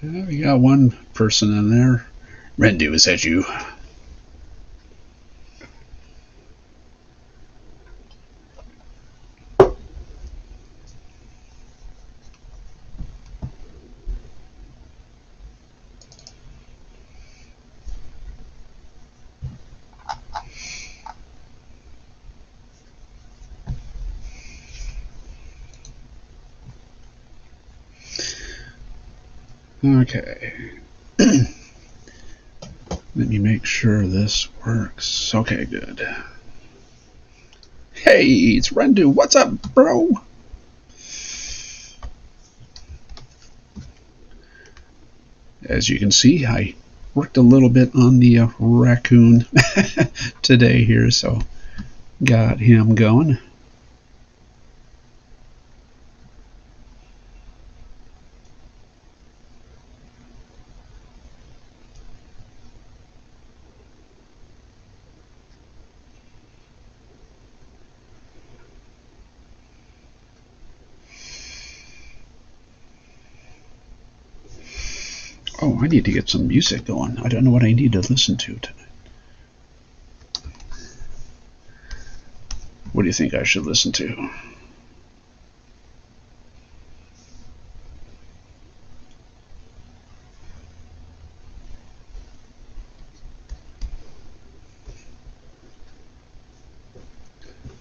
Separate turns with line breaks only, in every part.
We got one person in there. Rendu, is that you? Okay. Let me make sure this works. Okay, good. Hey, it's Rendu. What's up, bro? As you can see, I worked a little bit on the raccoon today here, so got him going. Oh, I need to get some music going. I don't know what I need to listen to tonight. What do you think I should listen to?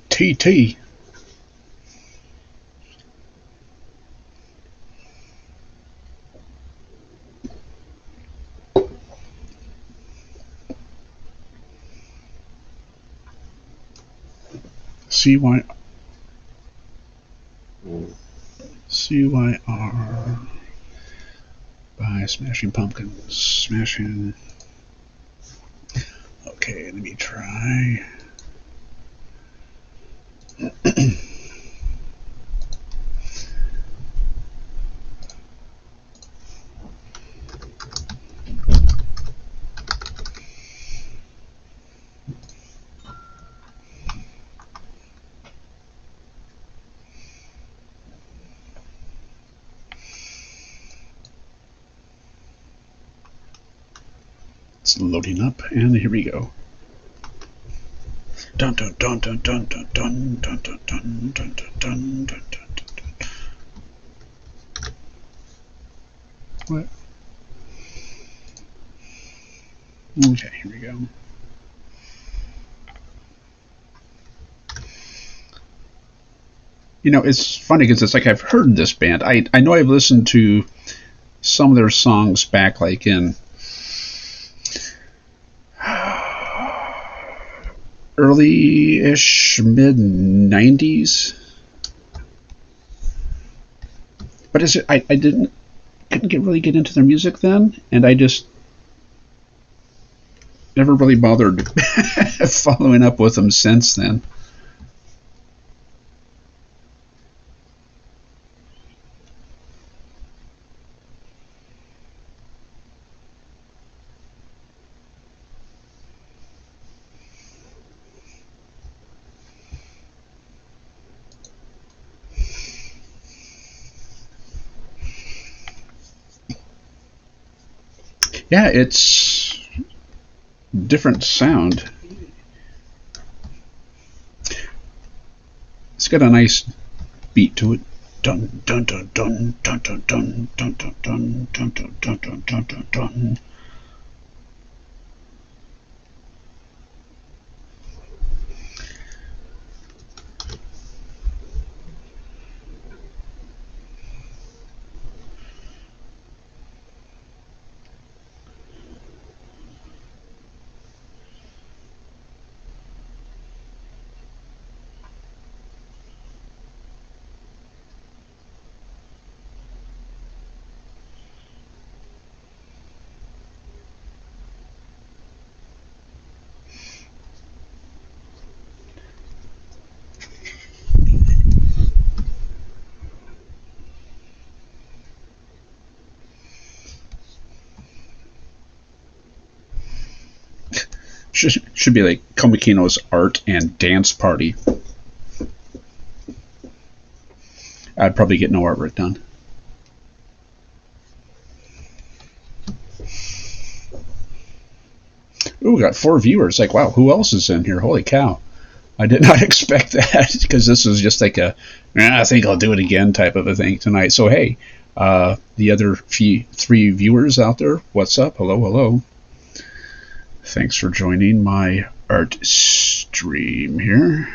TT. CYR by Smashing Pumpkins. Smashing. Okay, let me try. It's loading up, and here we go. Dun dun dun dun dun dun dun dun dun dun dun dun dun dun. What? Okay, here we go. You know, it's funny because it's like I've heard this band. I know I've listened to some of their songs back like in early-ish, mid-90s. But I couldn't really get into their music then, and I just never really bothered following up with them since then. Yeah, it's different sound. It's got a nice beat to it. Dun dun dun dun dun dun dun dun dun dun dun dun dun dun dun dun. Should be like Komikino's art and dance party. I'd probably get no artwork done. Oh, we got 4 viewers. Like, wow, who else is in here? Holy cow. I did not expect that because this was just like a, I think I'll do it again type of a thing tonight. So, hey, the other 3 viewers out there, what's up? Hello, hello. Thanks for joining my art stream here.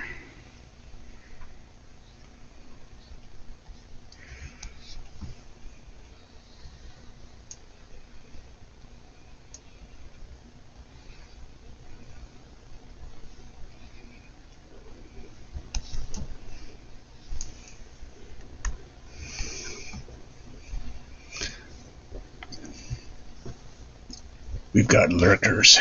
We've got lurkers.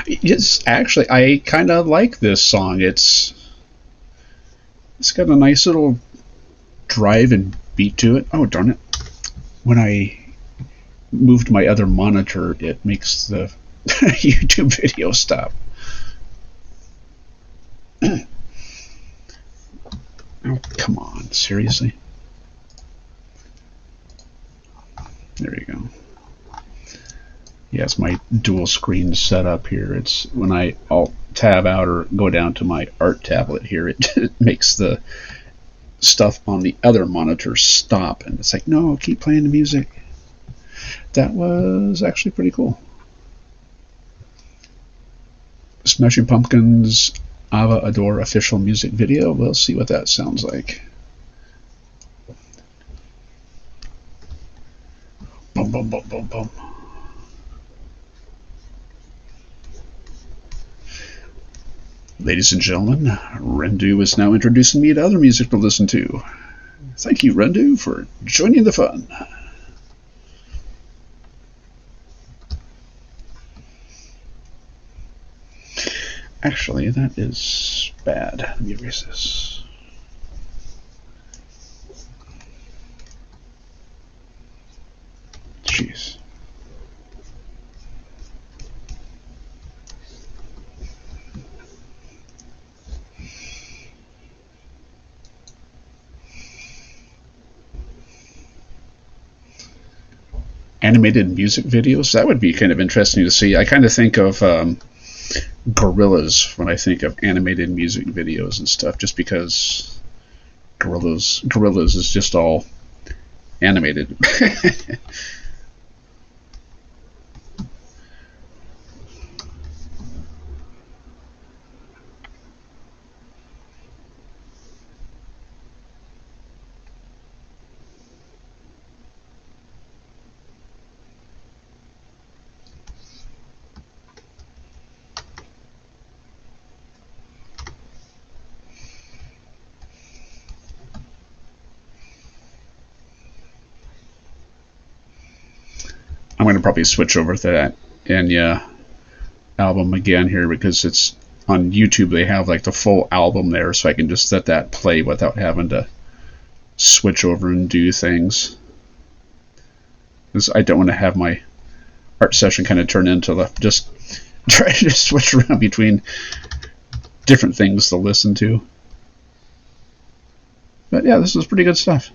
It's actually, I kind of like this song. It's got a nice little drive and beat to it. Oh, darn it. When I moved my other monitor, it makes the YouTube video stop. Oh, come on. Seriously? There you go. Yeah, it's my dual screen setup here. It's when I alt tab out or go down to my art tablet here, it makes the stuff on the other monitor stop, and it's like, no, keep playing the music. That was actually pretty cool. Smashing Pumpkins Ava Adore official music video. We'll see what that sounds like. Boom, boom, boom, boom, boom. Ladies and gentlemen, Rendu is now introducing me to other music to listen to. Thank you, Rendu, for joining the fun. Actually, that is bad. Let me erase this. Jeez. Animated music videos, that would be kind of interesting to see. I kind of think of Gorillas when I think of animated music videos and stuff, just because Gorillas is just all animated. I'm going to probably switch over to that Enya album again here because it's on YouTube. They have like the full album there, so I can just let that play without having to switch over and do things. Because I don't want to have my art session kind of turn into just try to switch around between different things to listen to. But yeah, this is pretty good stuff.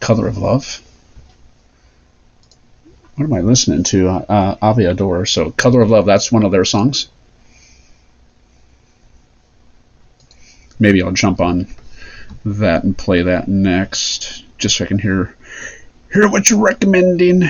Color of Love. What am I listening to? Aviador. So Color of Love, that's one of their songs. Maybe I'll jump on that and play that next, just so I can hear what you're recommending.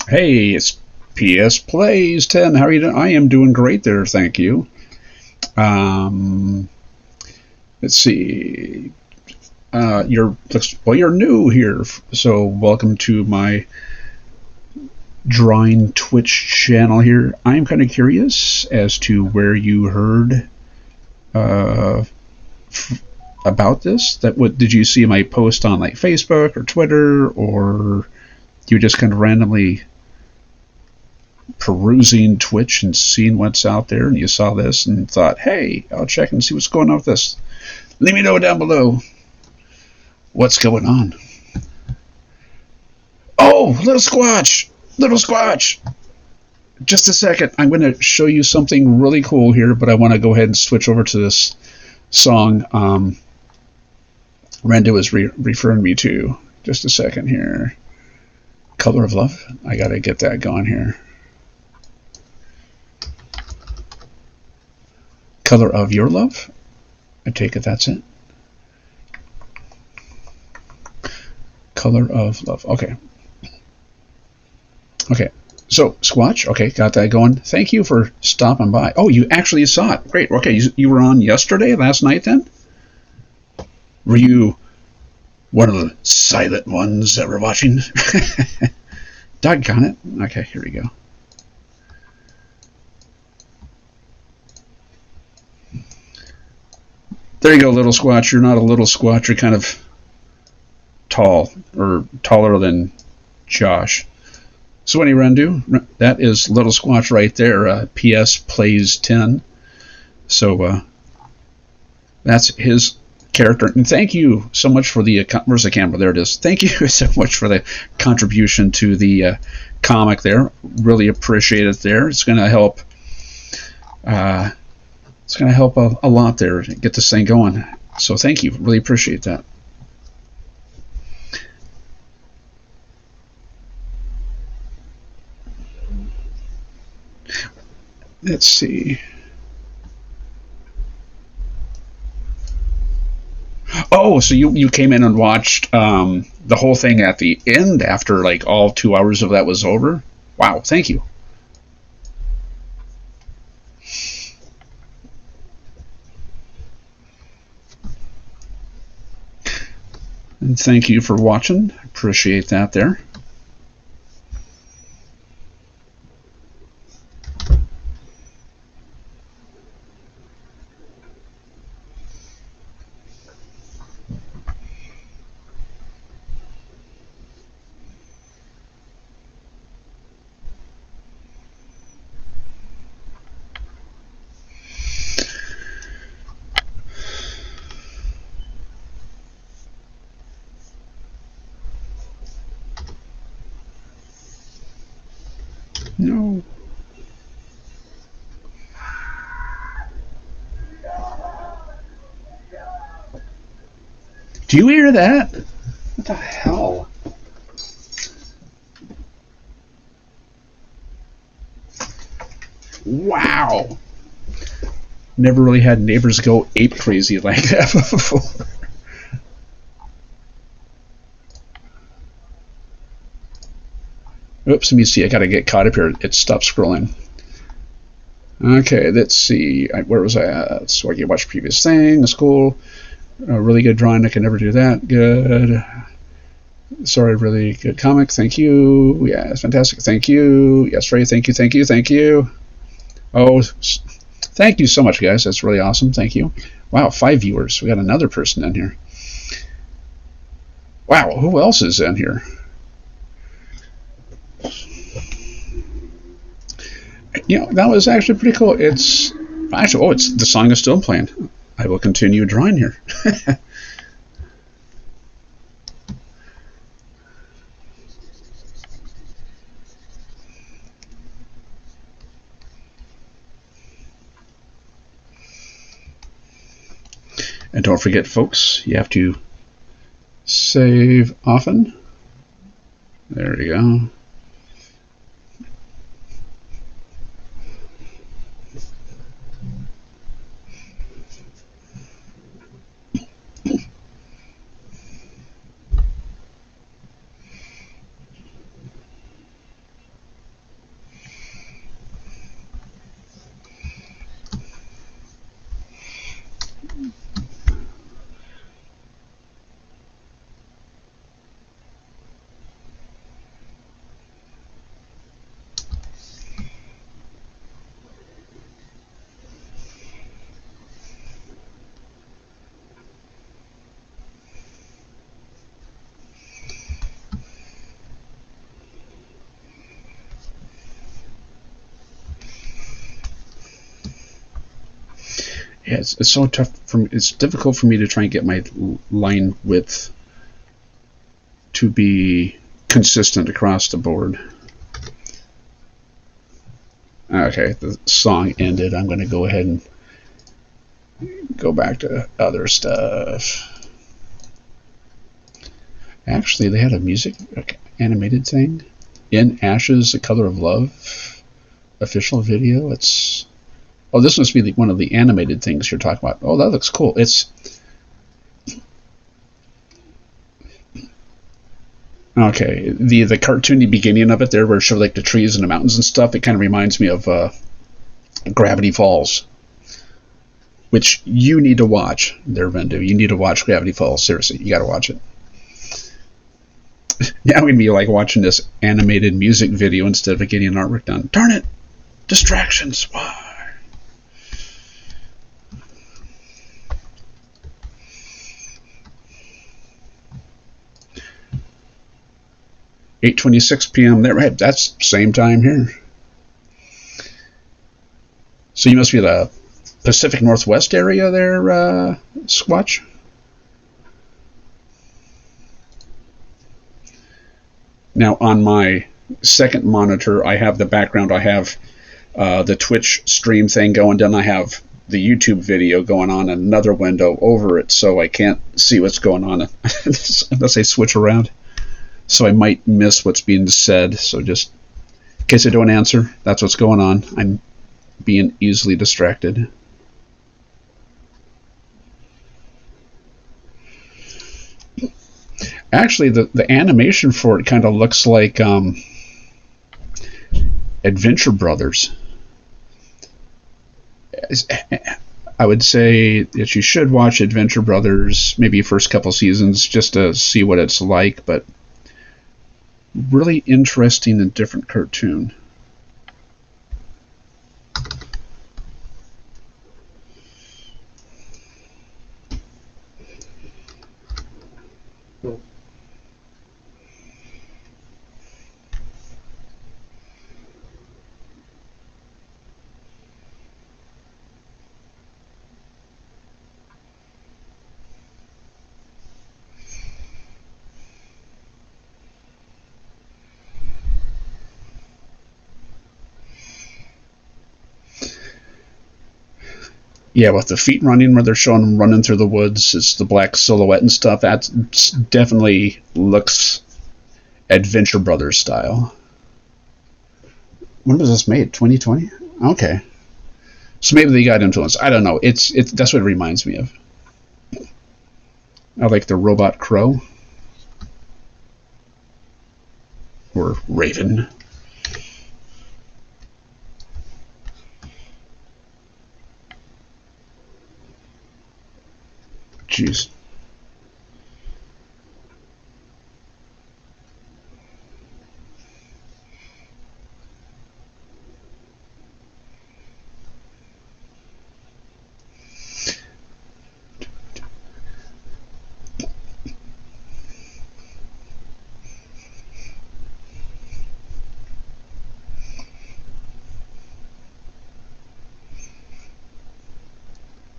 Hey, it's PS Plays 10. How are you doing? I am doing great there, thank you. Um, let's see. You're new here, so welcome to my drawing Twitch channel here. I'm kind of curious as to where you heard uh, about this. What did you see my post on like Facebook or Twitter, or you just kind of randomly perusing Twitch and seeing what's out there, and you saw this and thought, hey, I'll check and see what's going on with this. Let me know down below what's going on. Oh, little Squatch! Little Squatch! Just a second. I'm going to show you something really cool here, but I want to go ahead and switch over to this song Renda was referring me to. Just a second here. Color of Love. I got to get that going here. Color of Your Love. I take it that's it. Color of Love. Okay. Okay. So, Squatch, okay, got that going. Thank you for stopping by. Oh, you actually saw it. Great. Okay, you were on yesterday, last night then? Were you one of the silent ones that were watching? Doggone it. Okay, here we go. There you go, little Squatch. You're not a little Squatch. You're kind of tall, or taller than Josh. So anyway, Rendu, that is little Squatch right there. PS Plays 10. So that's his character. And thank you so much for the where's the camera? There it is. Thank you so much for the contribution to the comic there. Really appreciate it there. It's going to help. It's going to help a lot there. Get this thing going. So thank you. Really appreciate that. Let's see. Oh, so you came in and watched the whole thing at the end after like all 2 hours of that was over? Wow, thank you. And thank you for watching. Appreciate that there. No. Do you hear that? What the hell? Wow. Never really had neighbors go ape crazy like that before. Oops, let me see. I got to get caught up here. It stopped scrolling. Okay, let's see. Where was I at? So I can watch previous thing. That's cool. Really good drawing. I can never do that. Good. Sorry, really good comic. Thank you. Yeah, it's fantastic. Thank you. Yes, Ray. Thank you. Thank you. Thank you. Oh, thank you so much, guys. That's really awesome. Thank you. Wow, 5 viewers. We got another person in here. Wow, who else is in here? You know, that was actually pretty cool. It's actually, it's the song is still playing. I will continue drawing here. And don't forget, folks, you have to save often. There you go. Yeah, it's so tough for me. It's difficult for me to try and get my line width to be consistent across the board. Okay, the song ended. I'm going to go ahead and go back to other stuff. Actually, they had a music animated thing. In Ashes, The Color of Love official video. Oh, this must be one of the animated things you're talking about. Oh, that looks cool. It's okay. The cartoony beginning of it there, where it showed like the trees and the mountains and stuff. It kind of reminds me of Gravity Falls, which you need to watch. There, Vendu. You need to watch Gravity Falls. Seriously, you got to watch it. Now we'd be like watching this animated music video instead of getting an artwork done. Darn it! Distractions. Why? $8:26 p.m. there. Right, that's same time here. So you must be the Pacific Northwest area there, Squatch? Now on my second monitor, I have the background. I have the Twitch stream thing going, then I have the YouTube video going on in another window over it, so I can't see what's going on unless I switch around. So I might miss what's being said. So just in case I don't answer, that's what's going on. I'm being easily distracted. Actually, the animation for it kind of looks like Adventure Brothers. I would say that you should watch Adventure Brothers, maybe first couple seasons, just to see what it's like, but really interesting and different cartoon. Yeah, with the feet running, where they're showing them running through the woods, it's the black silhouette and stuff. That definitely looks Adventure Brothers style. When was this made? 2020? Okay. So maybe they got influence. I don't know. It's that's what it reminds me of. I like the robot crow. Or raven. Jeez.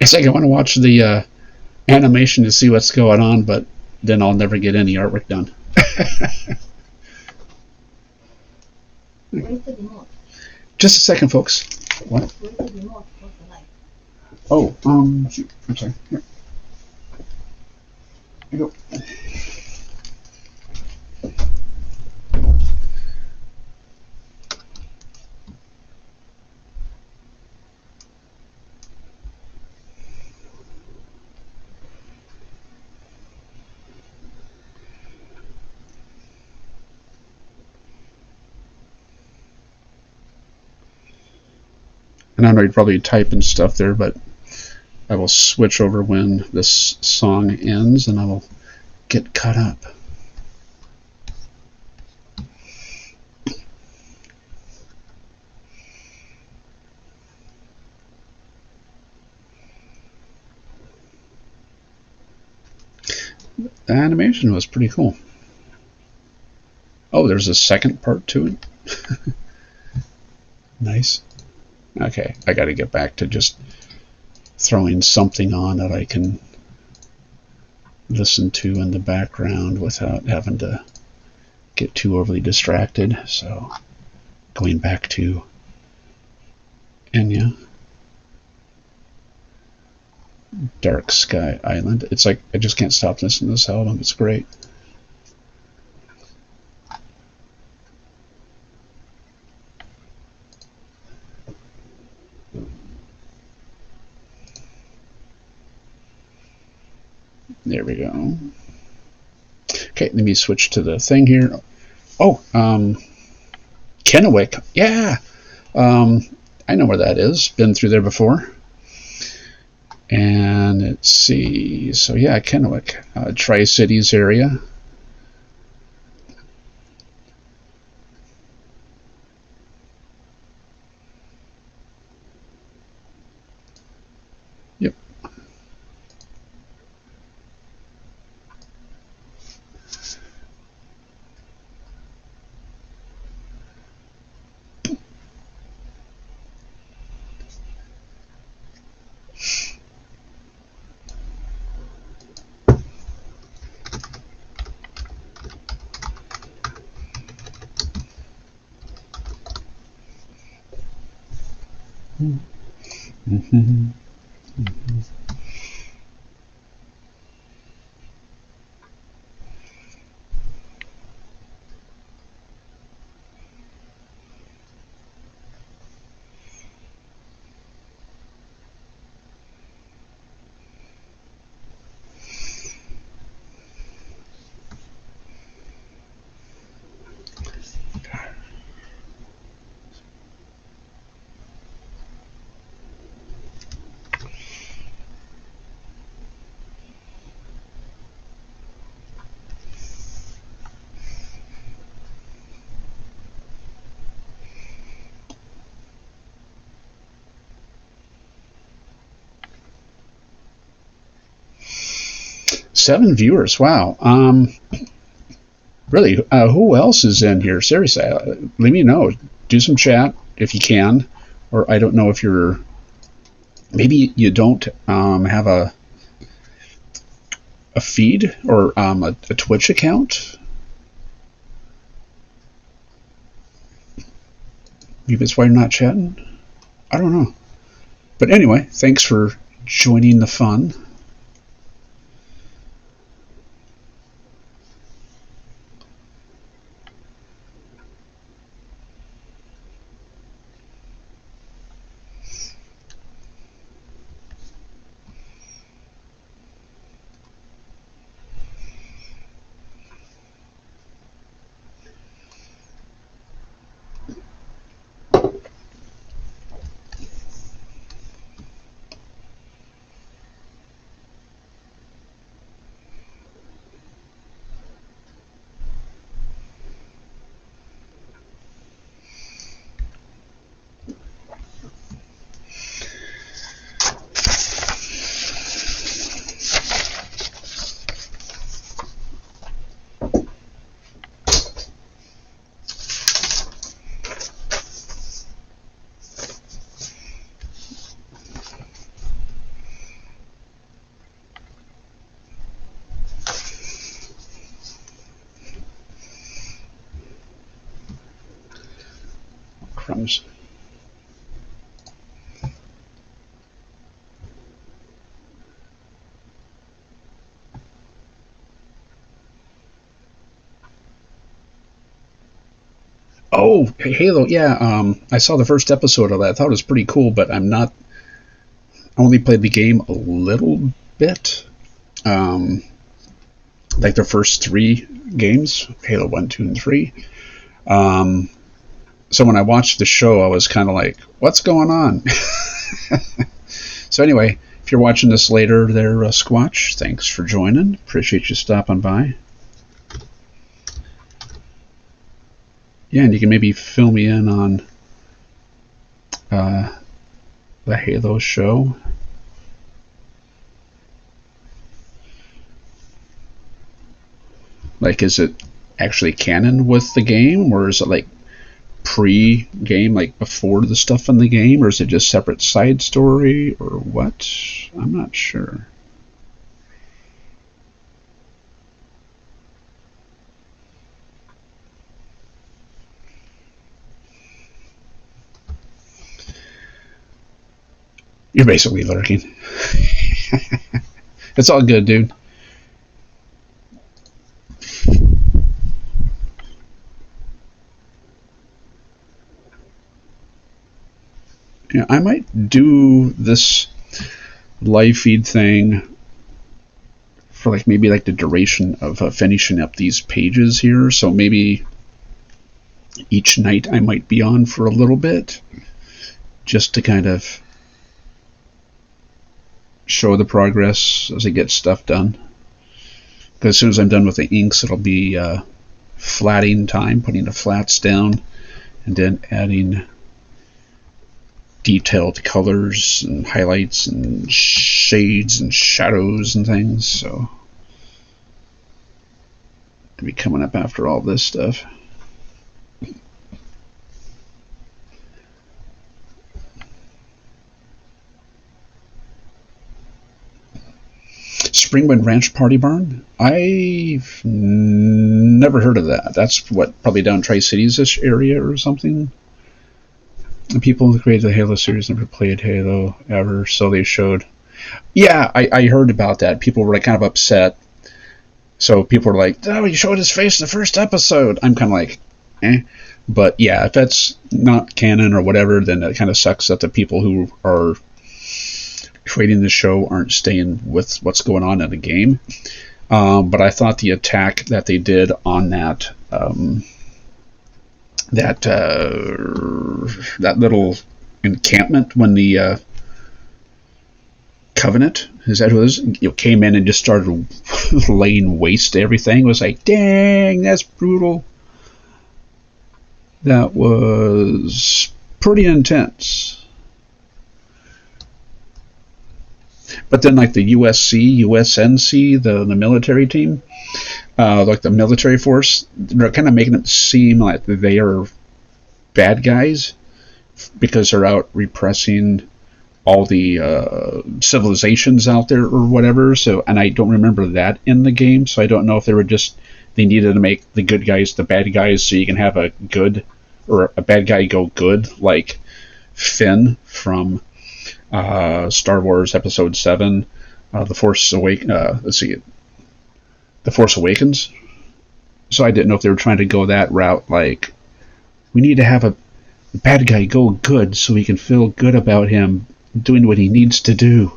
It's like I want to watch the animation to see what's going on, but then I'll never get any artwork done.
Where's the remote?
Just a second, folks. What?
Where's the remote for the light?
Oh, shoot. I'm sorry. Here. Here you go. And I know you're probably typing stuff there, but I will switch over when this song ends and I will get caught up. The animation was pretty cool. Oh, there's a second part to it. Nice. Okay, I got to get back to just throwing something on that I can listen to in the background without having to get too overly distracted. So going back to Enya, Dark Sky Island. It's like I just can't stop listening to this album. It's great. There we go. Okay, let me switch to the thing here. Oh, Kennewick. Yeah. I know where that is. Been through there before. And let's see. So yeah, Kennewick, Tri-Cities area. Yep. Mm-hmm. Mm-hmm. Seven viewers. Wow. Really, who else is in here? Seriously, let me know. Do some chat if you can, or I don't know if you're. Maybe you don't have a feed or a Twitch account. Maybe that's why you're not chatting. I don't know. But anyway, thanks for joining the fun. Crumbs. Oh, Halo, yeah. I saw the first episode of that. I thought it was pretty cool, but I'm not. I only played the game a little bit. Like the first three games, Halo 1, 2, and 3. So when I watched the show, I was kind of like, what's going on? So anyway, if you're watching this later there, Squatch, thanks for joining. Appreciate you stopping by. Yeah, and you can maybe fill me in on the Halo show. Like, is it actually canon with the game, or is it like pre-game, like before the stuff in the game, or is it just separate side story, or what? I'm not sure. You're basically lurking. It's all good, dude. Yeah, I might do this live feed thing for like maybe like the duration of finishing up these pages here. So maybe each night I might be on for a little bit, just to kind of show the progress as I get stuff done. Because as soon as I'm done with the inks, it'll be flatting time, putting the flats down, and then adding detailed colors and highlights and shades and shadows and things. So I'll be coming up after all this stuff. Springwood Ranch Party Barn? I've never heard of that. That's what, probably down Tri-Cities-ish area or something? The people who created the Halo series never played Halo ever, so they showed. Yeah, I heard about that. People were like kind of upset. So people were like, oh, you showed his face in the first episode. I'm kind of like, eh. But yeah, if that's not canon or whatever, then it kind of sucks that the people who are creating the show aren't staying with what's going on in the game. But I thought the attack that they did on that that little encampment when the Covenant, is that who it was, came in and just started laying waste to everything, was like, dang, that's brutal. That was pretty intense. But then, like the USNC, the military team, like the military force, they're kind of making it seem like they are bad guys because they're out repressing all the civilizations out there or whatever. So, and I don't remember that in the game, so I don't know if they needed to make the good guys the bad guys so you can have a good or a bad guy go good, like Finn from Star Wars Episode 7, The Force Awakens. So I didn't know if they were trying to go that route, like, we need to have a bad guy go good so we can feel good about him doing what he needs to do,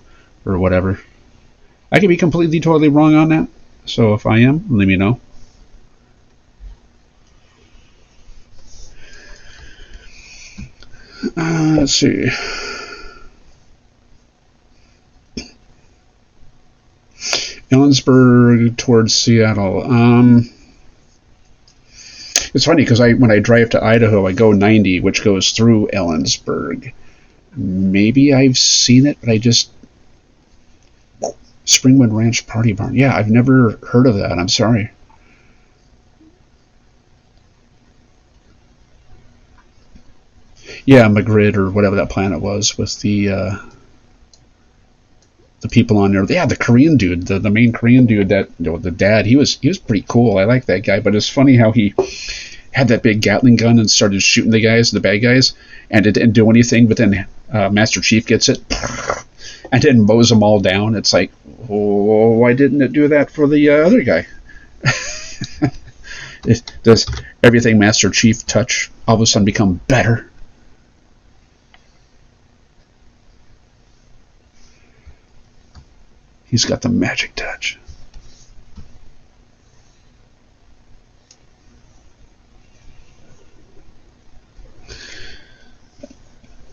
or whatever. I could be completely, totally wrong on that, so if I am, let me know. Let's see. Ellensburg towards Seattle. It's funny because when I drive to Idaho, I go 90, which goes through Ellensburg. Maybe I've seen it, but I just... Springwood Ranch Party Barn. Yeah, I've never heard of that. I'm sorry. Yeah, Magritte or whatever that planet was with the people on there. Yeah, the Korean dude, the main Korean dude, that the dad, he was pretty cool. I like that guy, but it's funny how he had that big Gatling gun and started shooting the bad guys, and it didn't do anything. But then Master Chief gets it and then mows them all down. It's like, oh, why didn't it do that for the other guy? Does everything Master Chief touch all of a sudden become better? He's got the magic touch.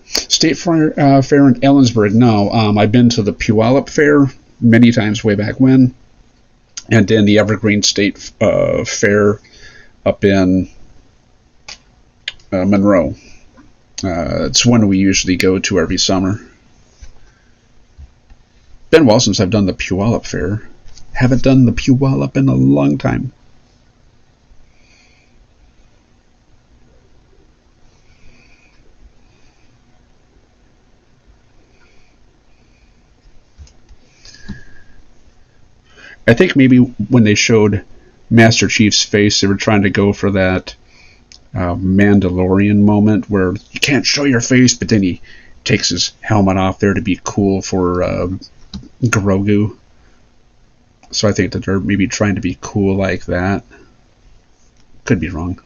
State Fair in Ellensburg, no. I've been to the Puyallup Fair many times way back when. And then the Evergreen State Fair up in Monroe. It's one we usually go to every summer. Been a while since I've done the Puyallup Fair. Haven't done the Puyallup in a long time. I think maybe when they showed Master Chief's face, they were trying to go for that Mandalorian moment where you can't show your face, but then he takes his helmet off there to be cool for Grogu. So I think that they're maybe trying to be cool like that. Could be wrong.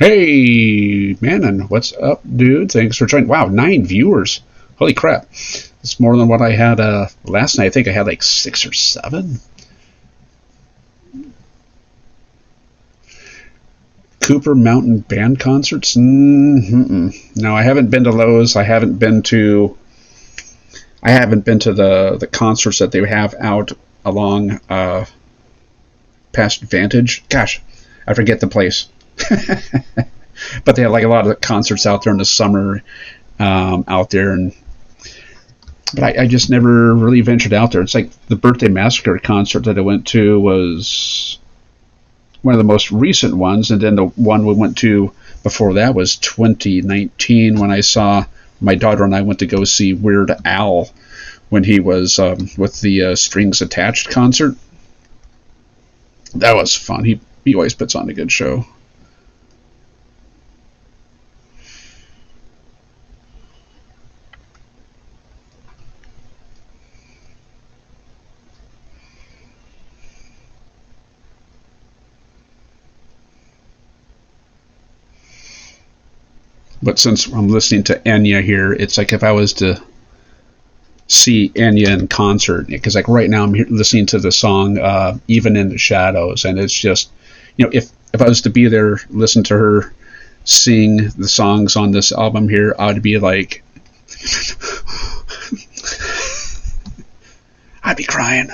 Hey, Manon, what's up, dude? Thanks for joining. Wow, 9 viewers. Holy crap. It's more than what I had last night. I think I had like 6 or 7. Cooper Mountain Band concerts? No, I haven't been to those. I haven't been to the concerts that they have out along past Vantage. Gosh, I forget the place. But they have like a lot of concerts out there in the summer out there, but I just never really ventured out there. It's like the Birthday Massacre concert that I went to was one of the most recent ones, and then the one we went to before that was 2019 when my daughter and I went to go see Weird Al when he was with the Strings Attached concert. That was fun. He always puts on a good show. But since I'm listening to Enya here, it's like if I was to see Enya in concert, because like right now I'm listening to the song Even in the Shadows, and it's just, if I was to be there, listen to her sing the songs on this album here, I'd be like, I'd be crying.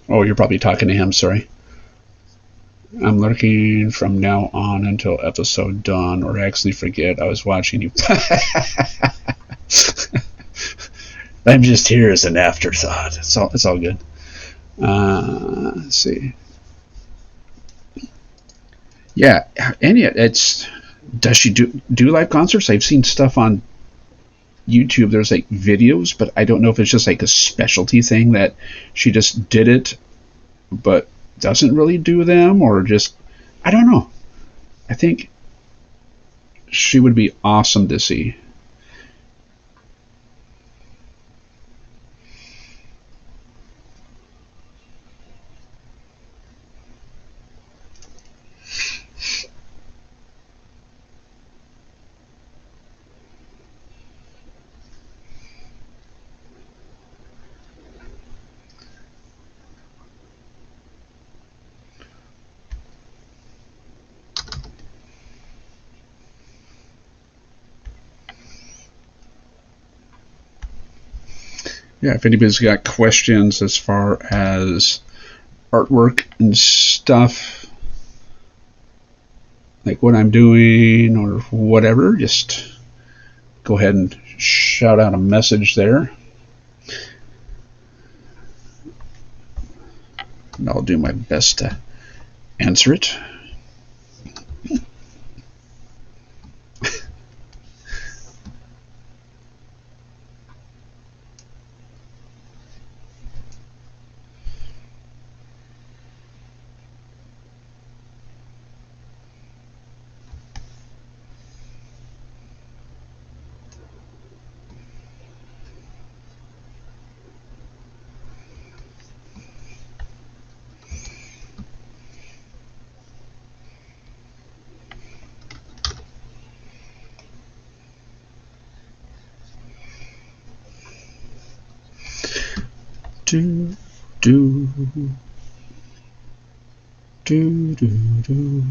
Oh, you're probably talking to him, sorry. I'm lurking from now on until episode done, or actually forget I was watching you. I'm just here as an afterthought. It's all good. Let's see. Yeah, Enya, does she do live concerts? I've seen stuff on YouTube. There's like videos, but I don't know if it's just like a specialty thing that she just did it, but doesn't really do them, or just, I don't know. I think she would be awesome to see. Yeah, if anybody's got questions as far as artwork and stuff, like what I'm doing or whatever, just go ahead and shout out a message there. And I'll do my best to answer it. do do do do do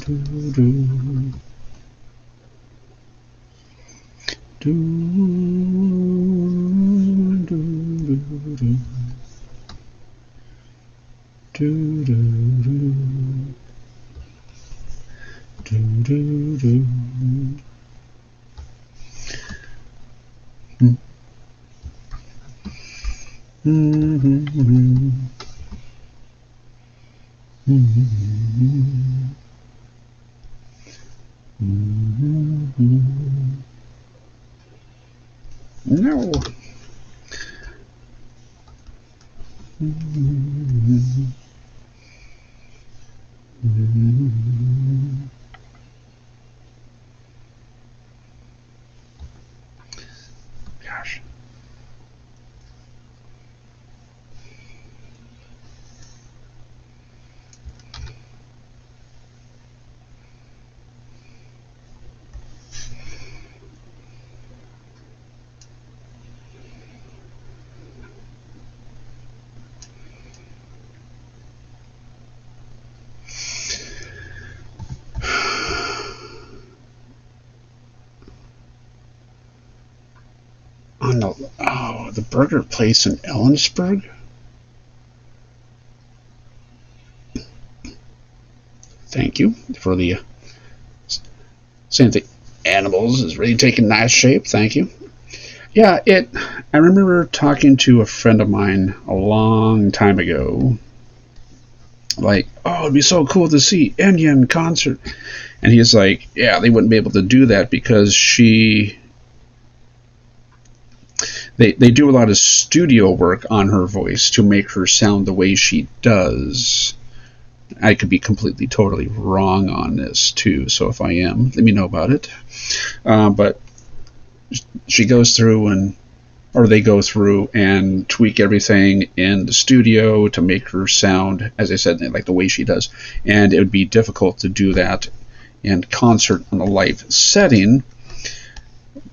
do do No. Gosh. On the burger place in Ellensburg. Thank you for the saying the animals is really taking nice shape. Thank you. Yeah, I remember talking to a friend of mine a long time ago. Like, oh, it'd be so cool to see Enya in concert. And he's like, yeah, they wouldn't be able to do that because they do a lot of studio work on her voice to make her sound the way she does. I could be completely, totally wrong on this too. So if I am, let me know about it. But she goes through they go through and tweak everything in the studio to make her sound, as I said, like the way she does. And it would be difficult to do that in concert on a live setting.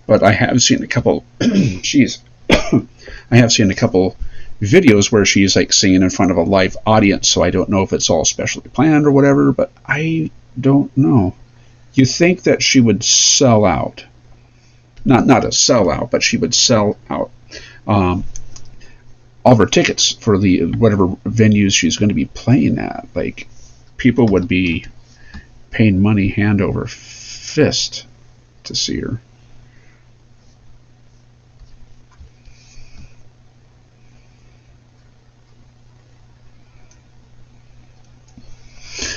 But I have seen a couple, I have seen a couple videos where she's like singing in front of a live audience. So I don't know if it's all specially planned or whatever, but I don't know. You think that she would sell out? Not a sellout, but she would sell out all of her tickets for the whatever venues she's going to be playing at. Like, people would be paying money hand over fist to see her.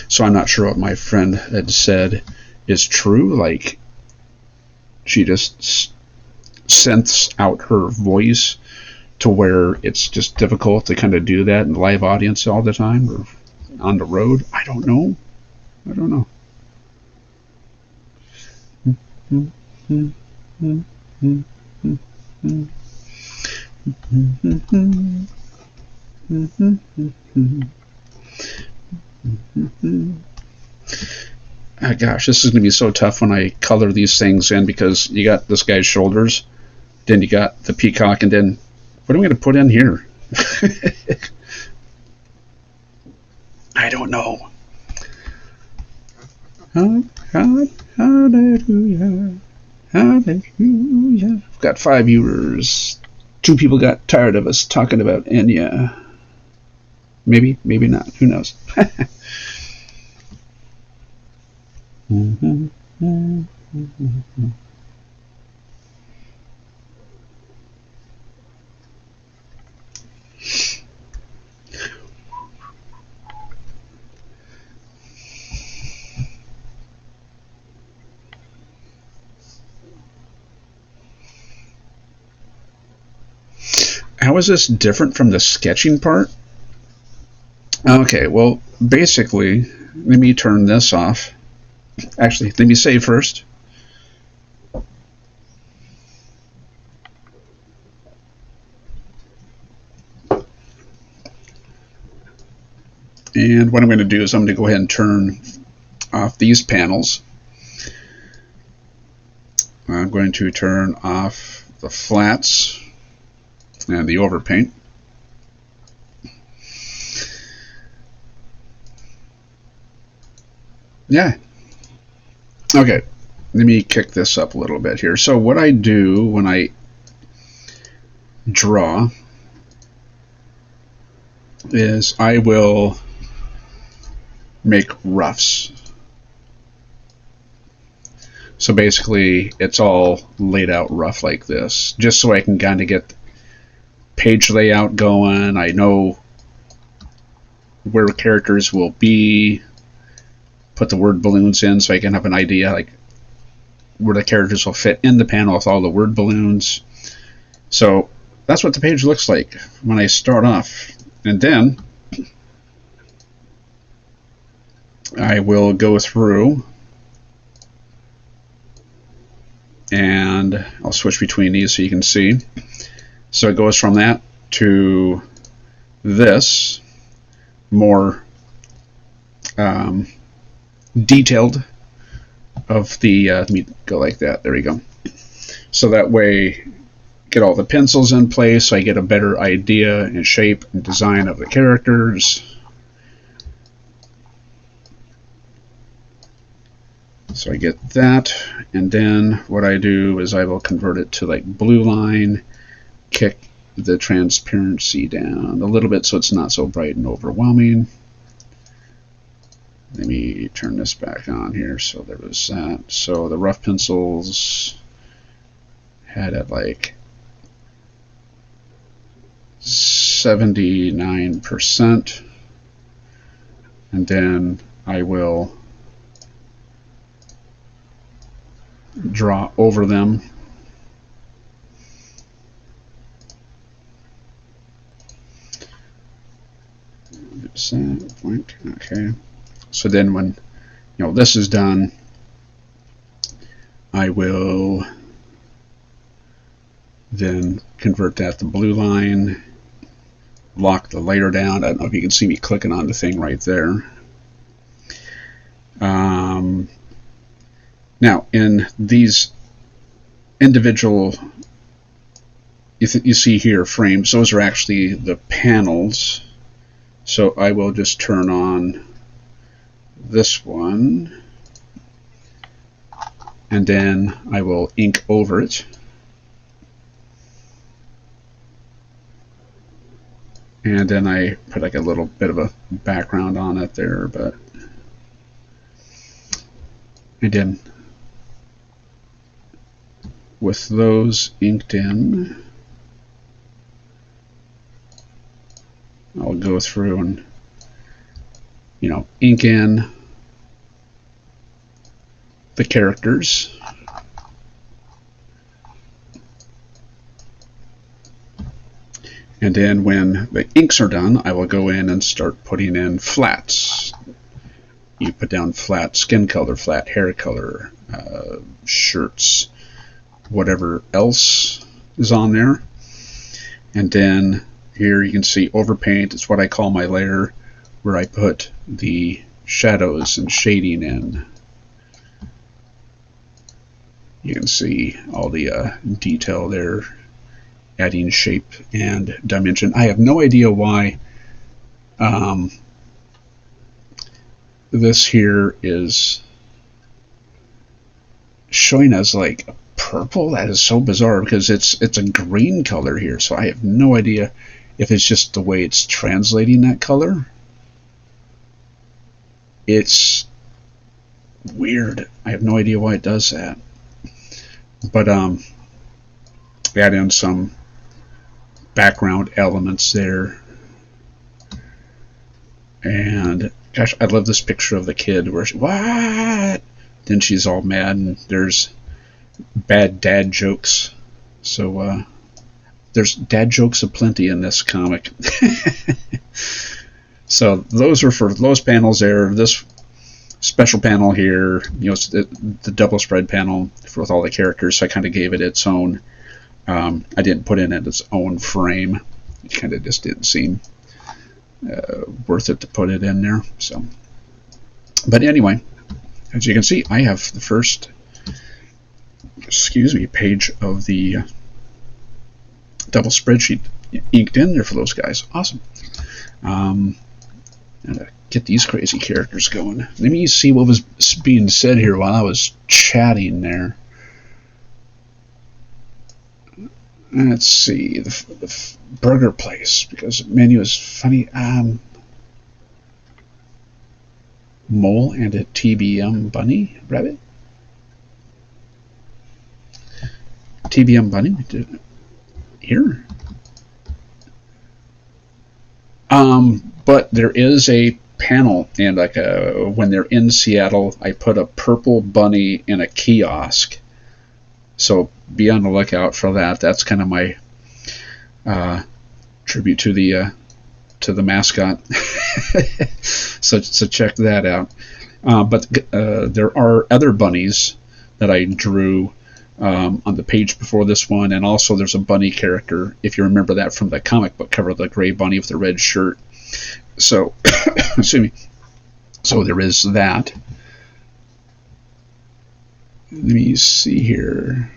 So I'm not sure what my friend had said is true. Like, she just synths out her voice to where it's just difficult to kind of do that in a live audience all the time or on the road. I don't know. Gosh, this is going to be so tough when I color these things in, because you got this guy's shoulders, then you got the peacock, and then what am I going to put in here? I don't know. Hallelujah. Hallelujah. I've got 5 viewers. 2 people got tired of us talking about Enya. Maybe not. Who knows? How is this different from the sketching part? Okay, well, basically, let me turn this off. Actually, let me save first. And what I'm going to do is I'm going to go ahead and turn off these panels. I'm going to turn off the flats. and the overpaint. Yeah. Okay, let me kick this up a little bit here. So what I do when I draw is I will make roughs. So basically it's all laid out rough like this, just so I can kind of get page layout going. I know where characters will be, put the word balloons in so I can have an idea like where the characters will fit in the panel with all the word balloons. So that's what the page looks like when I start off. And then I will go through and I'll switch between these so you can see. So it goes from that to this, more detailed of the, let me go like that, there we go. So that way, get all the pencils in place so I get a better idea and shape and design of the characters. So I get that, and then what I do is I will convert it to like blue line, kick the transparency down a little bit so it's not so bright and overwhelming. Let me turn this back on here. So there was that. So the rough pencils had it like 79%, and then I will draw over them. Okay. So then when this is done, I will then convert that to blue line, lock the layer down. I don't know if you can see me clicking on the thing right there. Now in these individual, you see here frames, those are actually the panels. So I will just turn on this one, and then I will ink over it. And then I put like a little bit of a background on it there, but and then with those inked in, I'll go through and ink in the characters. And then when the inks are done, I will go in and start putting in flats. You put down flat skin color, flat hair color, shirts, whatever else is on there. And then here you can see overpaint. It's what I call my layer where I put the shadows and shading in. You can see all the detail there, adding shape and dimension. I have no idea why this here is showing as like purple. That is so bizarre because it's a green color here, so I have no idea if it's just the way it's translating that color. It's weird. I have no idea why it does that. But add in some background elements there. And gosh, I love this picture of the kid where she, what? Then she's all mad, and there's bad dad jokes. So there's dad jokes aplenty in this comic. So those are for those panels there. This special panel here, it's the double spread panel with all the characters. So I kind of gave it its own. I didn't put in its own frame. It kind of just didn't seem worth it to put it in there. So, but anyway, as you can see, I have the first, page of the double spreadsheet inked in there for those guys. Awesome. Get these crazy characters going. Let me see what was being said here while I was chatting there. Let's see, the burger place, because the menu is funny. Mole and a TBM bunny rabbit. TBM bunny here. But there is a panel, and like when they're in Seattle, I put a purple bunny in a kiosk. So be on the lookout for that. That's kind of my tribute to the mascot. so check that out. But there are other bunnies that I drew on the page before this one, and also there's a bunny character, if you remember that from the comic book cover, the gray bunny with the red shirt. So, excuse me. So there is that. Let me see here.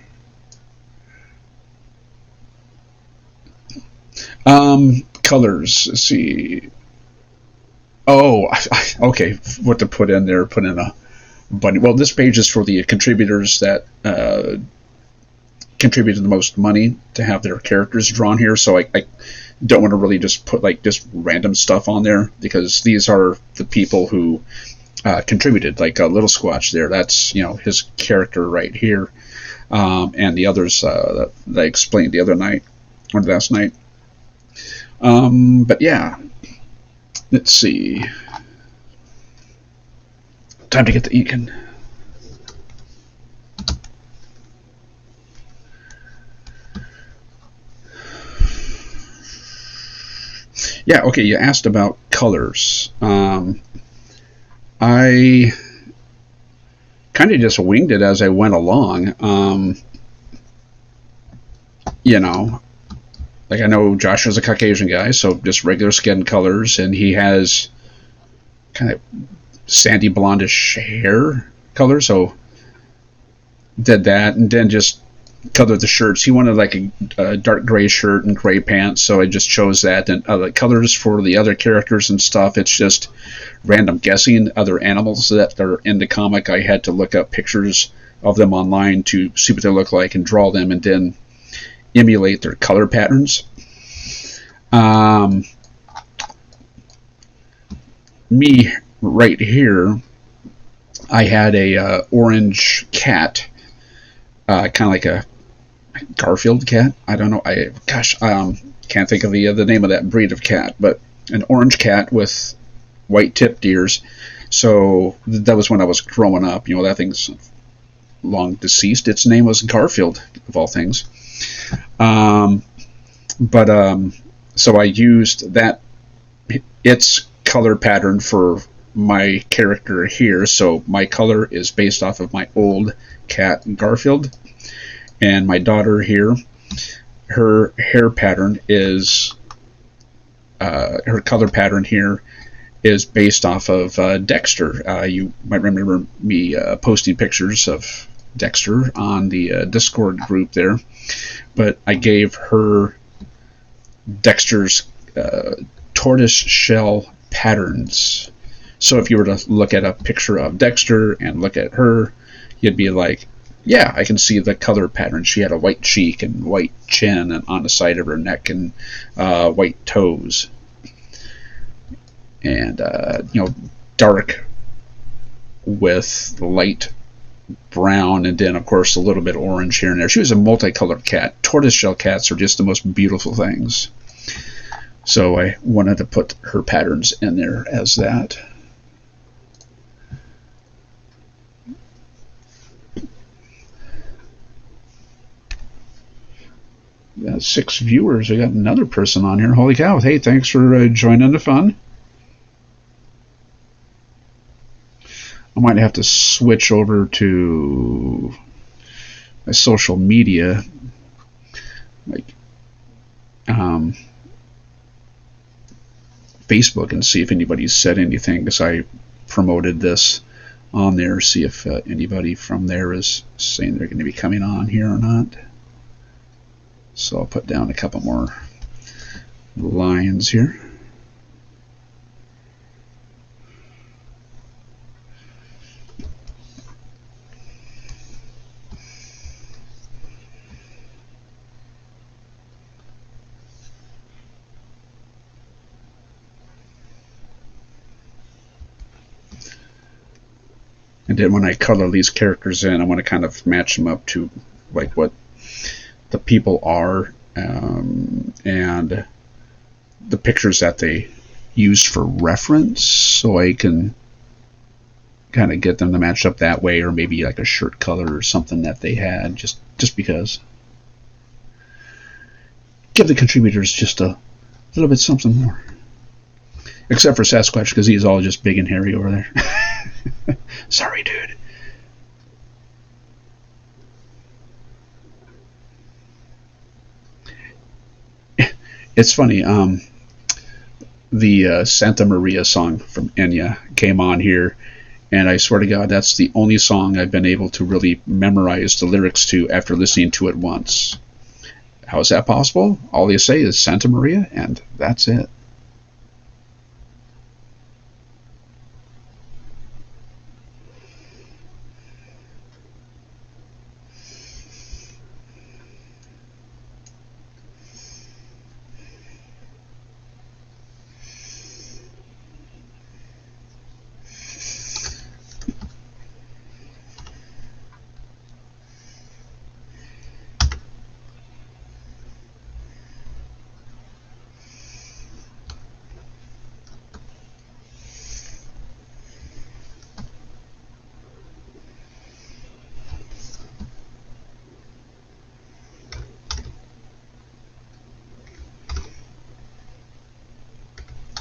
Colors. Let's see. Oh, okay. What to put in there? Put in a bunny. Well, this page is for the contributors that contributed the most money to have their characters drawn here. So I don't want to really just put like just random stuff on there, because these are the people who contributed, like Little Squatch there. That's, you know, his character right here, and the others that I explained the other night or last night. But yeah, let's see. Time to get the Ekin. Yeah, okay, you asked about colors. I kind of just winged it as I went along. You know, like I know Josh is a Caucasian guy, so just regular skin colors, and he has kind of sandy blondish hair color, so did that, and then just colored the shirts. He wanted like a dark gray shirt and gray pants, so I just chose that. And the colors for the other characters and stuff, it's just random guessing. Other animals that are in the comic, I had to look up pictures of them online to see what they look like and draw them, and then emulate their color patterns. Me right here, I had a orange cat, kind of like a Garfield cat. I don't know. Can't think of the name of that breed of cat, but an orange cat with white tipped ears. So that was when I was growing up. You know, that thing's long deceased. Its name was Garfield, of all things. So I used that, its color pattern for my character here. So my color is based off of my old cat Garfield, and my daughter here, her hair pattern is her color pattern here is based off of Dexter. You might remember me posting pictures of Dexter on the Discord group there, but I gave her Dexter's tortoise shell patterns. So if you were to look at a picture of Dexter and look at her, you'd be like, yeah, I can see the color pattern. She had a white cheek and white chin and on the side of her neck, and white toes, and you know, dark with light brown, and then of course a little bit orange here and there. She was a multicolored cat. Tortoiseshell cats are just the most beautiful things. So I wanted to put her patterns in there as that. We got 6 viewers. We got another person on here. Holy cow. Hey, thanks for joining the fun. I might have to switch over to my social media, like Facebook, and see if anybody's said anything, because I promoted this on there. See if anybody from there is saying they're going to be coming on here or not. So I'll put down a couple more lines here. And then when I color these characters in, I want to kind of match them up to like what the people are, and the pictures that they used for reference, so I can kind of get them to match up that way, or maybe like a shirt color or something that they had, just because. Give the contributors just a little bit something more. Except for Sasquatch, because he's all just big and hairy over there. Sorry, dude. It's funny. The Santa Maria song from Enya came on here, and I swear to God, that's the only song I've been able to really memorize the lyrics to after listening to it once. How is that possible? All they say is Santa Maria, and that's it.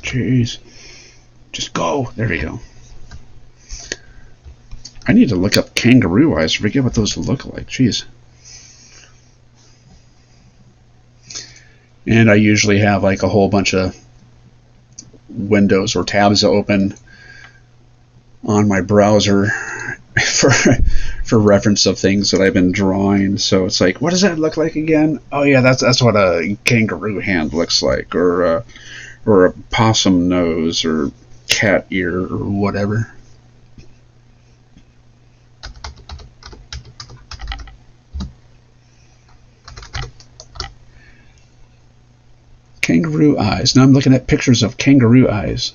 Jeez. Just go. There we go. I need to look up kangaroo eyes. I forget what those look like. Jeez. And I usually have like a whole bunch of windows or tabs open on my browser for reference of things that I've been drawing. So it's like, what does that look like again? Oh yeah, that's what a kangaroo hand looks like, or a possum nose, or cat ear, or whatever. Kangaroo eyes. Now I'm looking at pictures of kangaroo eyes.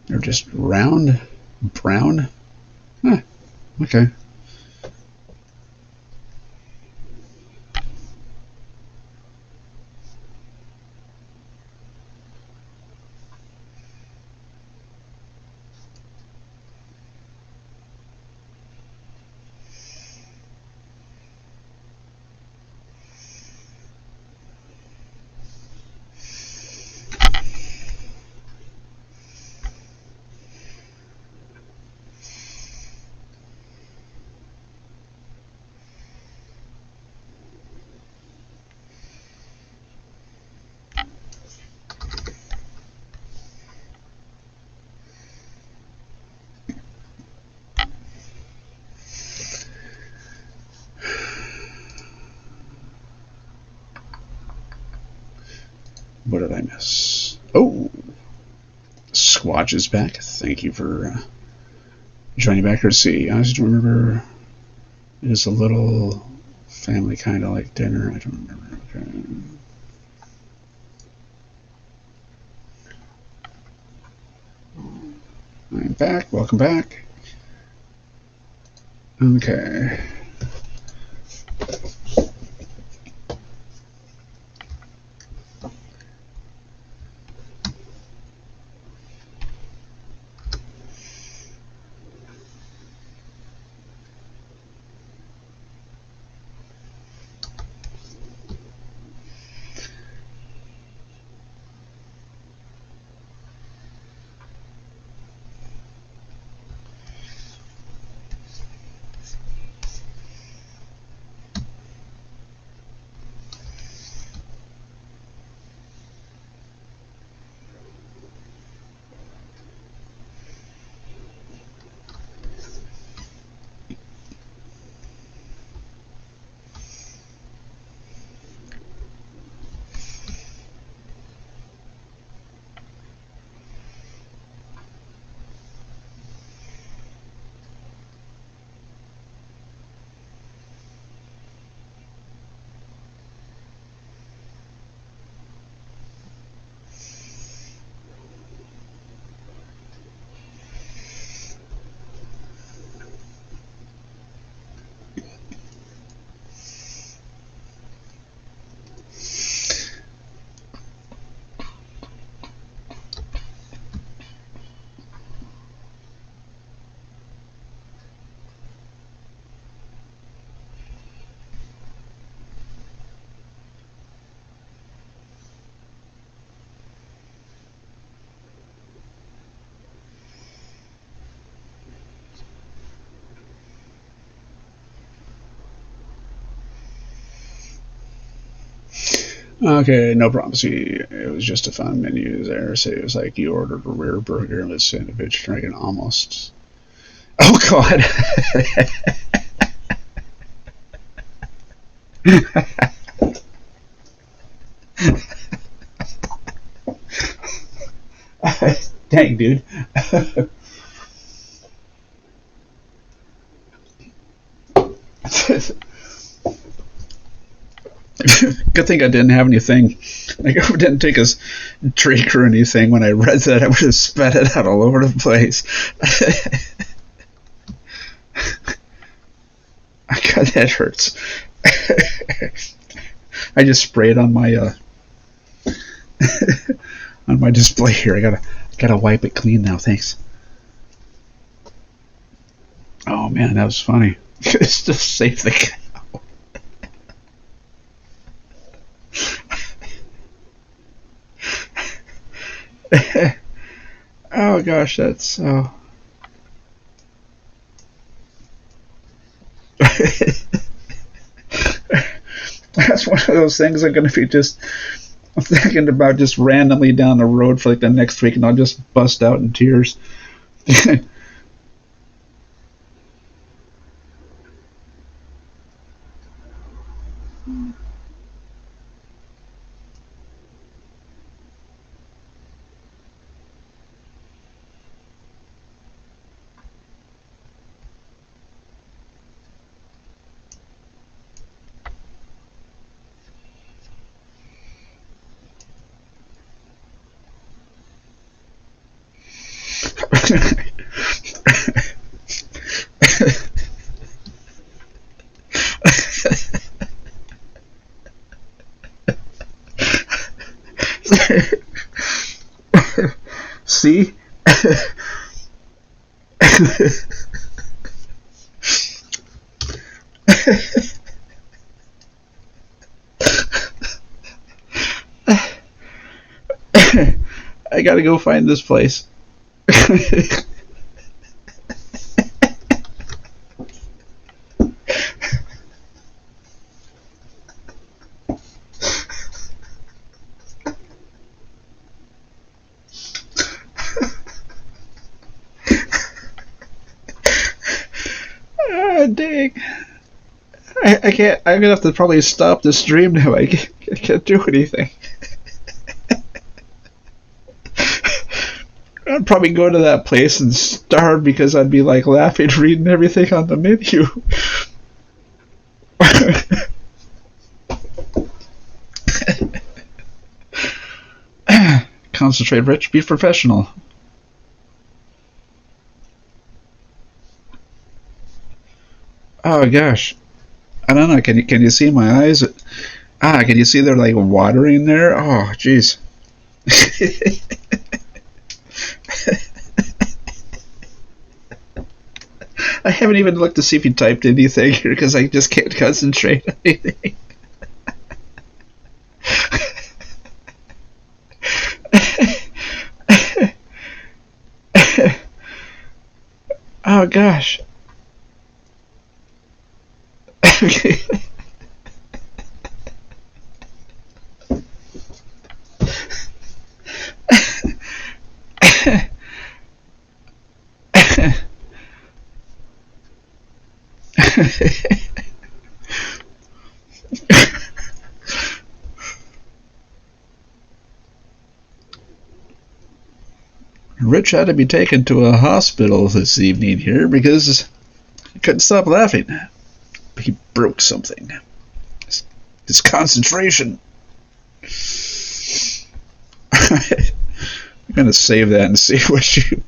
They're just round, brown. Huh, okay. What did I miss? Oh, Squatch is back. Thank you for joining back. Let's see. I just remember it is a little family kind of like dinner. I don't remember. Okay. I'm back. Welcome back. Okay. Okay, no problem. See, it was just a fun menu there. So it was like you ordered a rare burger with sandwich, dragon almost. Oh God! Dang, dude. Good thing I didn't have anything. Like, I didn't take a drink or anything when I read that. I would have spat it out all over the place. God, that hurts. I just sprayed on my on my display here. I gotta wipe it clean now. Thanks. Oh man, that was funny. Just save the cow. Oh gosh, that's so. That's one of those things I'm going to be just thinking about just randomly down the road for like the next week, and I'll just bust out in tears. See? I gotta go find this place. Ah, dang. I can't. I'm gonna have to probably stop the stream now. I can't do anything. I'd probably go to that place and starve because I'd be like laughing, reading everything on the menu. Concentrate, Rich. Be professional. Oh gosh, I don't know. Can you see my eyes? Can you see they're like watering there? Oh jeez. I haven't even looked to see if you typed anything here because I just can't concentrate on anything. Oh gosh. Okay. Rich had to be taken to a hospital this evening here because he couldn't stop laughing. He broke something. His concentration. I'm going to save that and see what you...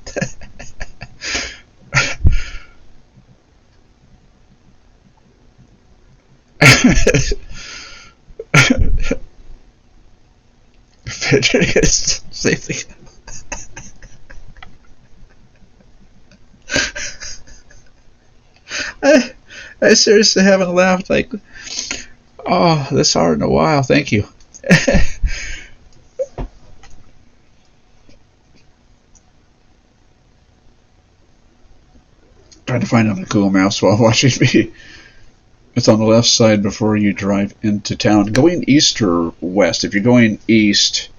Save the... I seriously haven't laughed like this hard in a while. Thank you. Trying to find another cool mouse while watching me It's on the left side before you drive into town. Going east or west? If you're going east,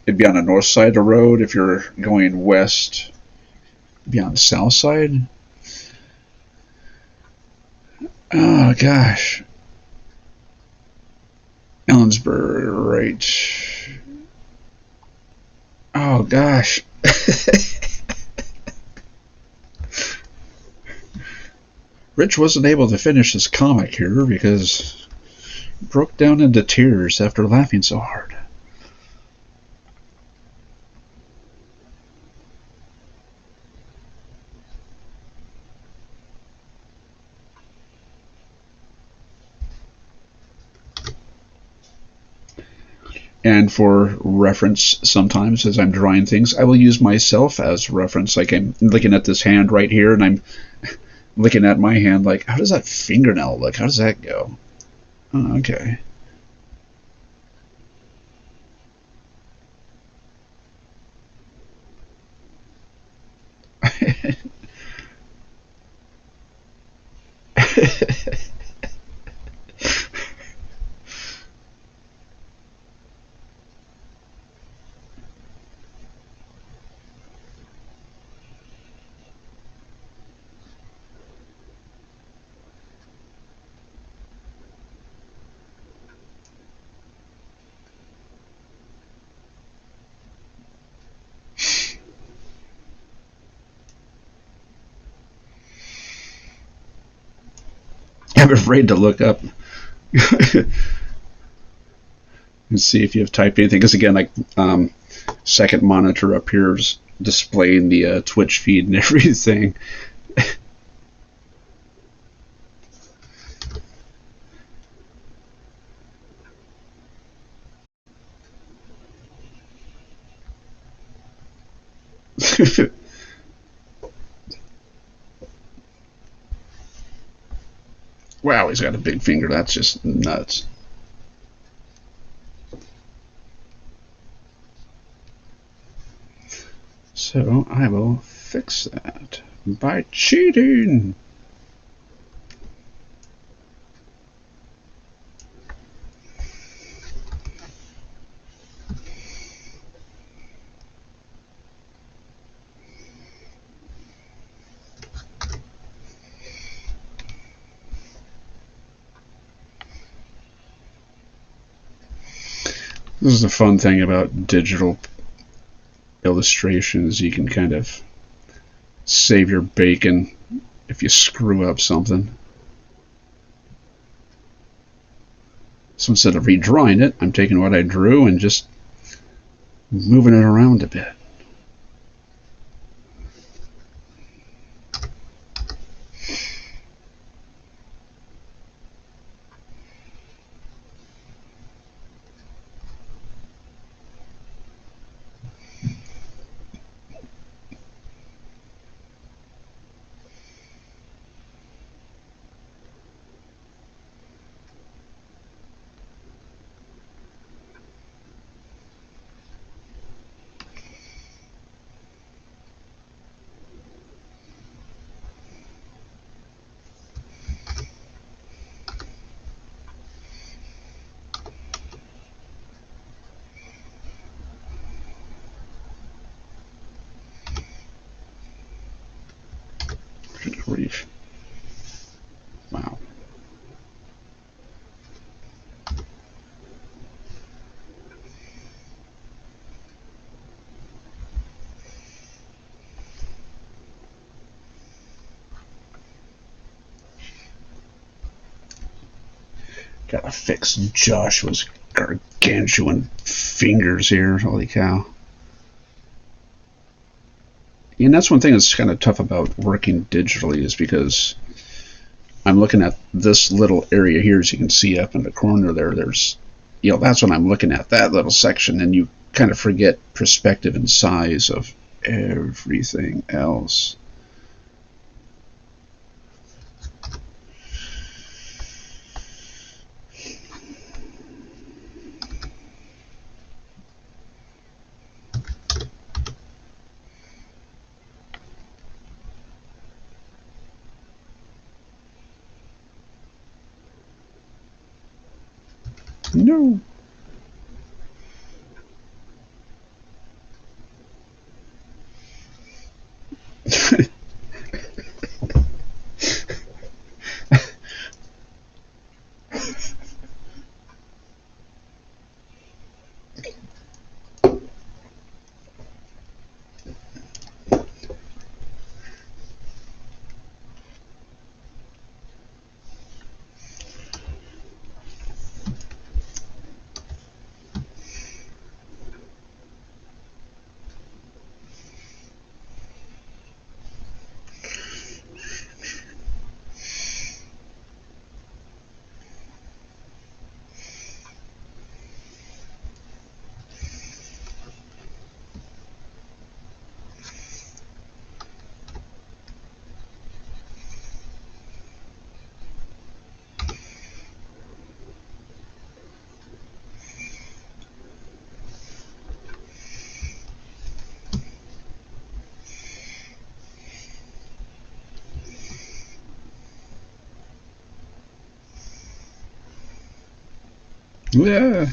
it'd be on the north side of the road. If you're going west, it'd be on the south side. Oh, gosh. Ellensburg, right. Oh, gosh. Rich wasn't able to finish his comic here because he broke down into tears after laughing so hard. And for reference, sometimes as I'm drawing things, I will use myself as reference. Like I'm looking at this hand right here, and I'm looking at my hand like, how does that fingernail look? How does that go? Oh, okay. I'm afraid to look up and see if you have typed anything. Because again, like second monitor appears displaying the Twitch feed and everything. Wow, he's got a big finger. That's just nuts. So I will fix that by cheating. This is the fun thing about digital illustrations. You can kind of save your bacon if you screw up something. So instead of redrawing it, I'm taking what I drew and just moving it around a bit. Good grief. Wow. Gotta fix Joshua's gargantuan fingers here. Holy cow. And that's one thing that's kind of tough about working digitally is because I'm looking at this little area here, as you can see up in the corner there. There's, that's when I'm looking at that little section, and you kind of forget perspective and size of everything else. No. Yeah.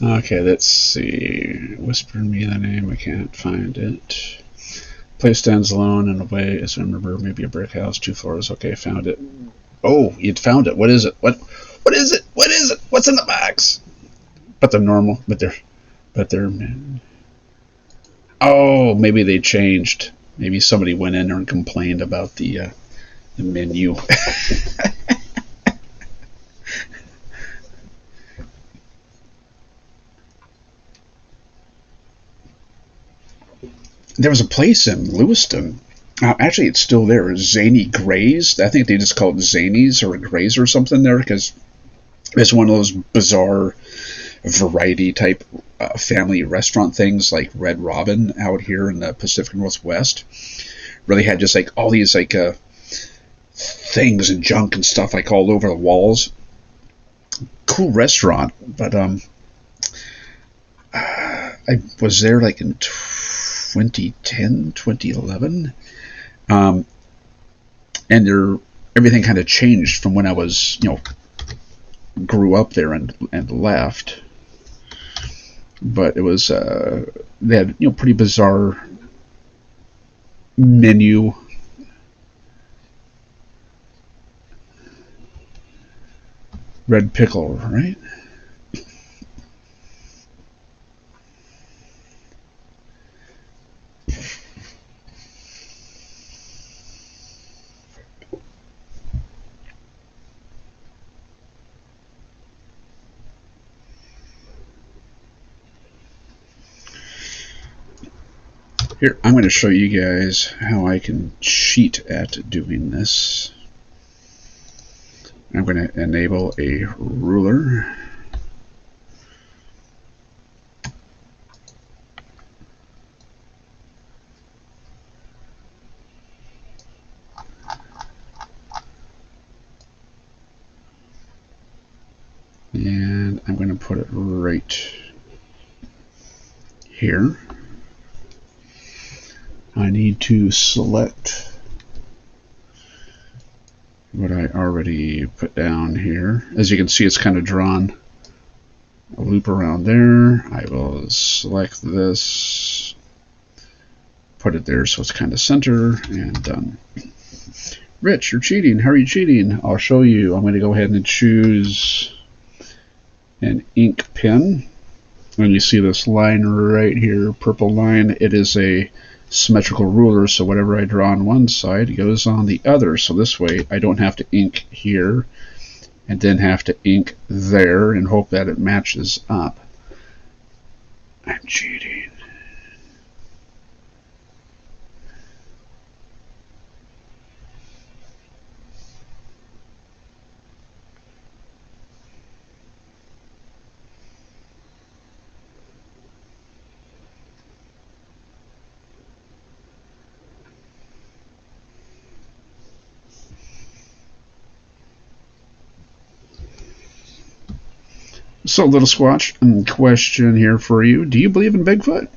Okay, let's see. Whisper me the name. I can't find it. Place stands alone in a way, as I remember, maybe a brick house, 2 floors. Okay, found it. Oh, you'd found it. What is it? What is it? What is it? What's in the box? But they're normal. But they're. Oh, maybe they changed. Maybe somebody went in there and complained about the menu. There was a place in Lewiston. Actually, it's still there. Zany Grays. I think they just call it Zanies or Grays or something there because it's one of those bizarre variety type family restaurant things like Red Robin out here in the Pacific Northwest. Really had just like all these like things and junk and stuff like all over the walls. Cool restaurant, but I was there like in 2010, 2011, and everything kind of changed from when I was grew up there and left. But it was they had pretty bizarre menu. Red pickle, right? Here, I'm going to show you guys how I can cheat at doing this. I'm going to enable a ruler. And I'm going to put it right here. I need to select what I already put down here. As you can see, it's kind of drawn a loop around there. I will select this, put it there so it's kind of center, and done. Rich, you're cheating. How are you cheating? I'll show you. I'm going to go ahead and choose an ink pen. And you see this line right here, purple line. It is a symmetrical ruler, so whatever I draw on one side goes on the other. So this way I don't have to ink here and then have to ink there and hope that it matches up. I'm cheating. So, Little Squatch, question here for you. Do you believe in Bigfoot?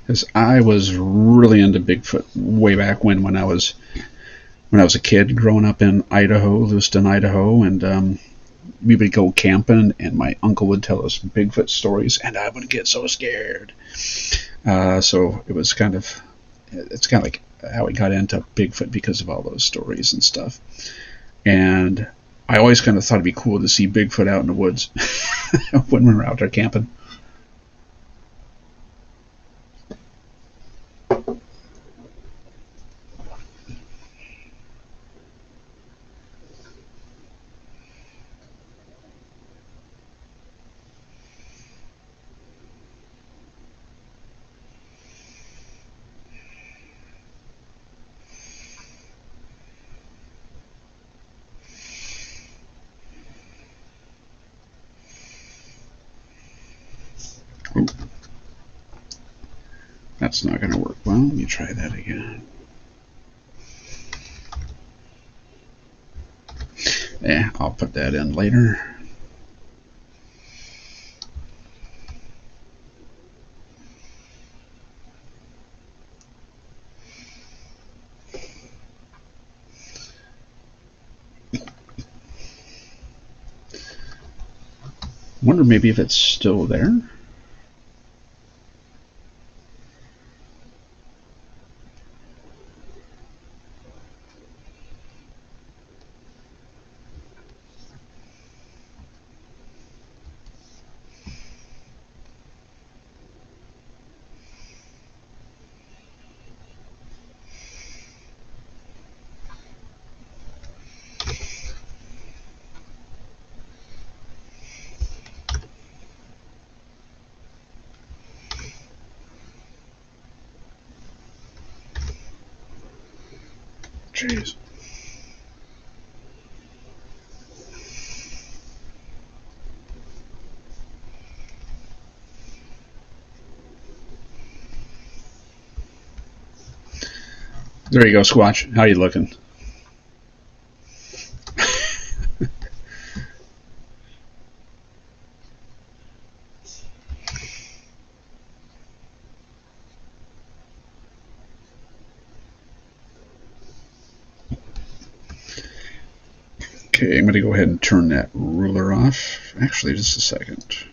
Because I was really into Bigfoot way back when I was a kid, growing up in Idaho, Lewiston, Idaho, and we would go camping, and my uncle would tell us Bigfoot stories, and I would get so scared. So it's kind of like how I got into Bigfoot, because of all those stories and stuff. And I always kind of thought it'd be cool to see Bigfoot out in the woods when we were out there camping. Ooh. That's not going to work well. Let me try that again. Yeah, I'll put that in later. Wonder maybe if it's still there. Jeez. There you go, Squatch. How you looking? Okay, I'm going to go ahead and turn that ruler off. Actually, just a second.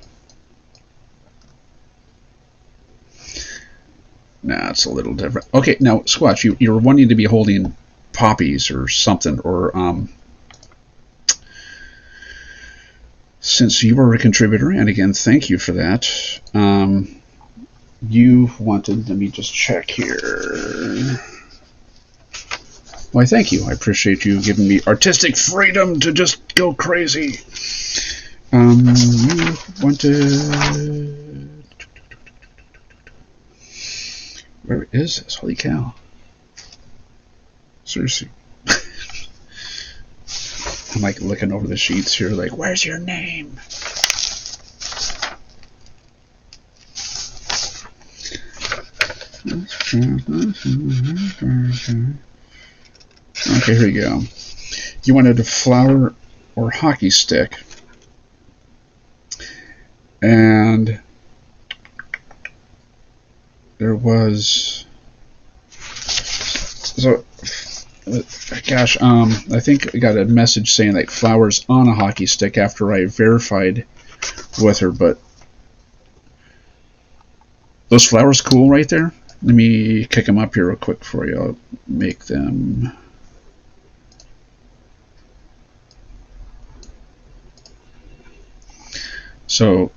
Nah, it's a little different. Okay, now, Squatch, you're wanting to be holding poppies or something, or since you are a contributor, and again, thank you for that, you wanted, let me just check here. Why, thank you. I appreciate you giving me artistic freedom to just go crazy. You wanted... Where is this? Holy cow. Seriously. I'm like looking over the sheets here like, where's your name? Okay, here we go. You wanted a flower or hockey stick. And there was... So, gosh, I think I got a message saying like flowers on a hockey stick after I verified with her, but those flowers cool right there? Let me kick them up here real quick for you. I'll make them... So,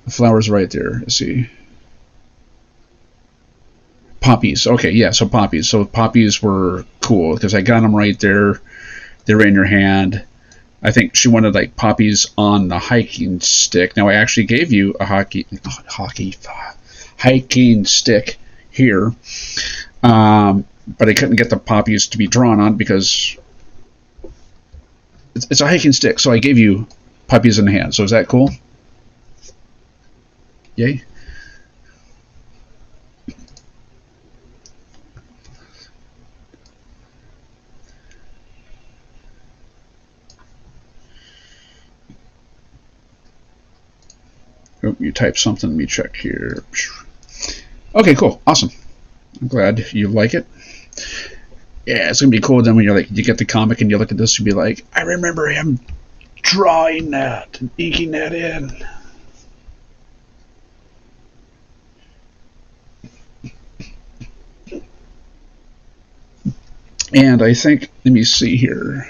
the flowers right there, see. Poppies. Okay, yeah, so poppies. So poppies were cool because I got them right there. They were in your hand. I think she wanted like poppies on the hiking stick. Now I actually gave you a hiking stick here, but I couldn't get the poppies to be drawn on because it's a hiking stick. So I gave you poppies in the hand. So is that cool? Yay. Oh, you type something. Let me check here. Okay, cool. Awesome. I'm glad you like it. Yeah, it's gonna be cool then when you're like, you get the comic and you look at this and be like, I remember him drawing that and inking that in. And I think, let me see here.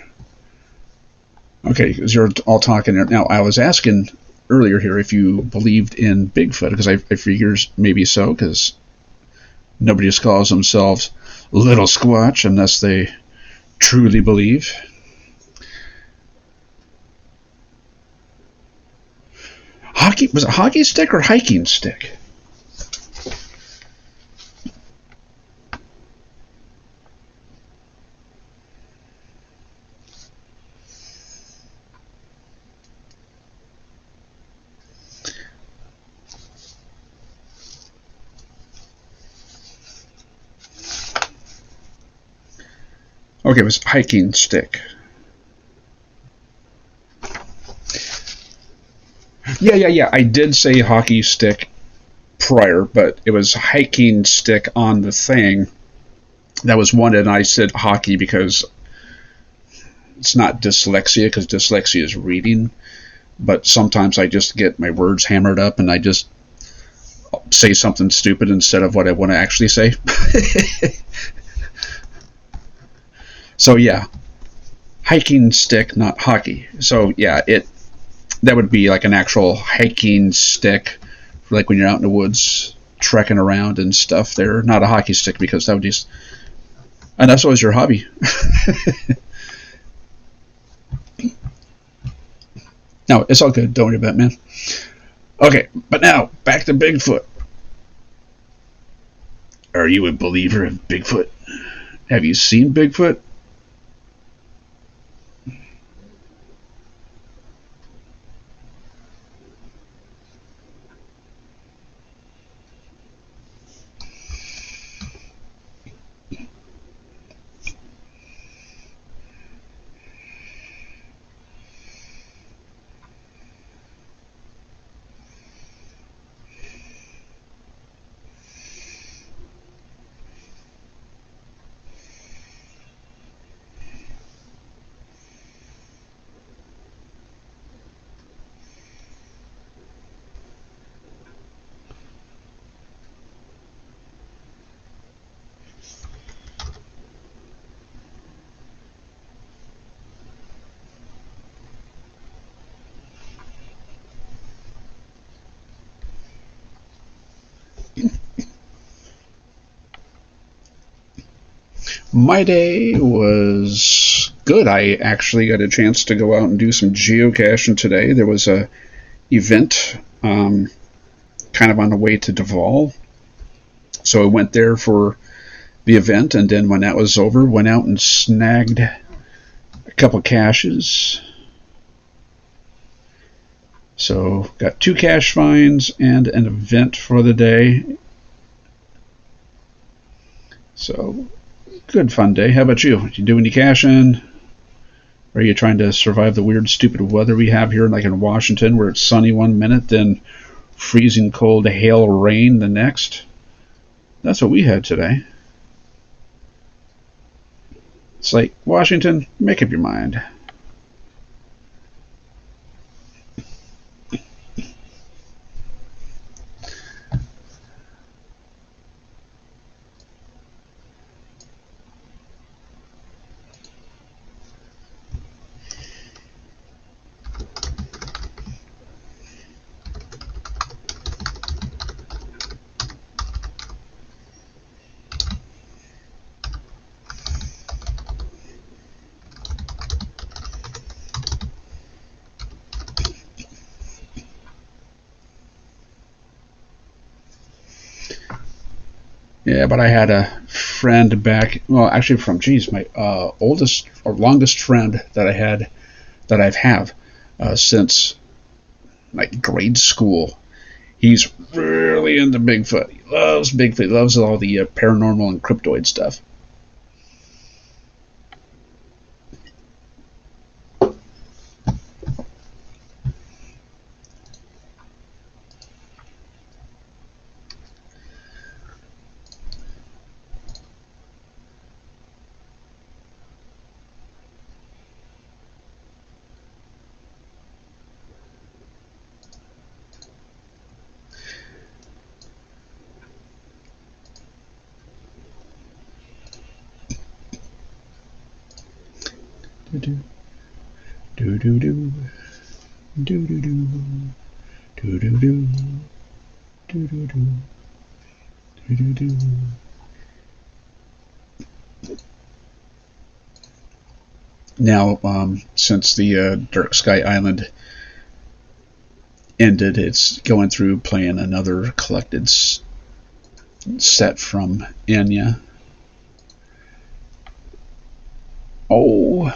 Okay, because you're all talking there. Now, I was asking earlier here if you believed in Bigfoot, because I figures maybe so, because nobody just calls themselves Little Squatch unless they truly believe. Was it hockey stick or hiking stick? Okay, it was hiking stick. Yeah. I did say hockey stick prior, but it was hiking stick on the thing that was wanted, and I said hockey because it's not dyslexia, because dyslexia is reading, but sometimes I just get my words hammered up and I just say something stupid instead of what I want to actually say. So yeah, hiking stick, not hockey. So yeah, that would be like an actual hiking stick, like when you're out in the woods trekking around and stuff there. Not a hockey stick, because that would just, and that's always your hobby. No, it's all good. Don't worry about it, man. Okay, but now back to Bigfoot. Are you a believer in Bigfoot? Have you seen Bigfoot? My day was good. I actually got a chance to go out and do some geocaching today. There was a event kind of on the way to Duval, so I went there for the event, and then when that was over, went out and snagged a couple caches. So got 2 cache finds and an event for the day. So good fun day. How about you? You do any caching? Or are you trying to survive the weird, stupid weather we have here, like in Washington, where it's sunny one minute, then freezing cold hail rain the next? That's what we had today. It's like, Washington, make up your mind. Yeah, but I had a friend back, well, actually from, my oldest or longest friend that I had, that I've have since like grade school. He's really into Bigfoot. He loves Bigfoot. He loves all the paranormal and cryptoid stuff. do do do do do do do do do do do do do do do. Now, since the Dark Sky Island ended, it's going through playing another collected set from Enya. Oh,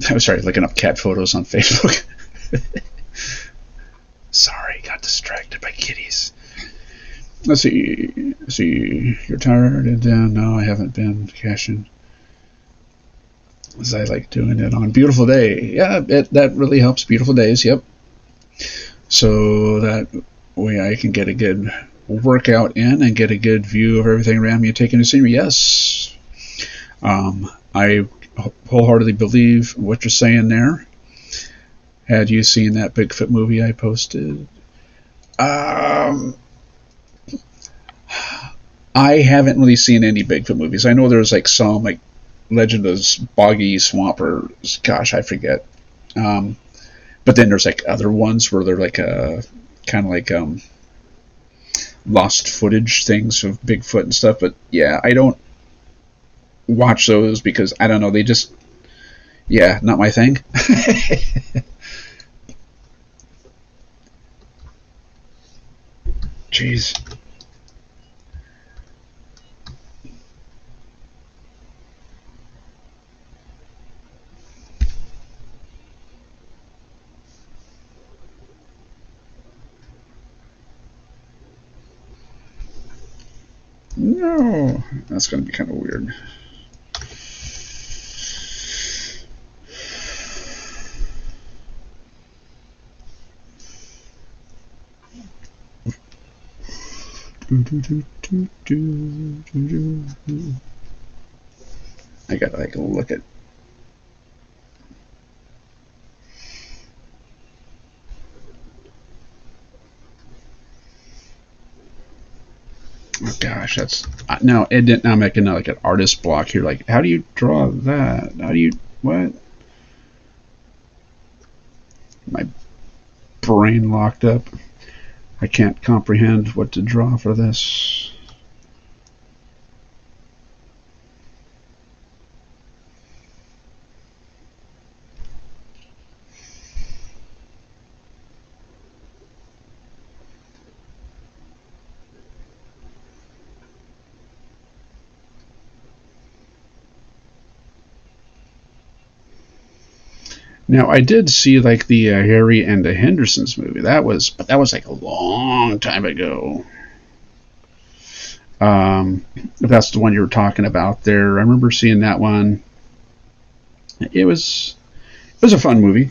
I'm sorry, looking up cat photos on Facebook. Sorry, got distracted by kitties. Let's see. You're tired and down. No, I haven't been caching. As I like doing it on beautiful day. Yeah, that really helps. Beautiful days, yep. So that way I can get a good workout in and get a good view of everything around me and taking the scenery. Yes. I wholeheartedly believe what you're saying there. Had you seen that Bigfoot movie I posted? I haven't really seen any Bigfoot movies. I know there's like some, like Legend of Boggy Swamp, or gosh, I forget. But then there's like other ones where they're like kind of like lost footage things of Bigfoot and stuff. But yeah, I don't watch those because I don't know. They just, yeah, not my thing. Jeez. No, that's going to be kind of weird. I gotta like look at. Oh gosh, that's now. Now I'm making like an artist block here. Like, how do you draw that? How do you what? My brain locked up. I can't comprehend what to draw for this. Now I did see like the Harry and the Hendersons movie. That was like a long time ago. If that's the one you were talking about there, I remember seeing that one. It was a fun movie.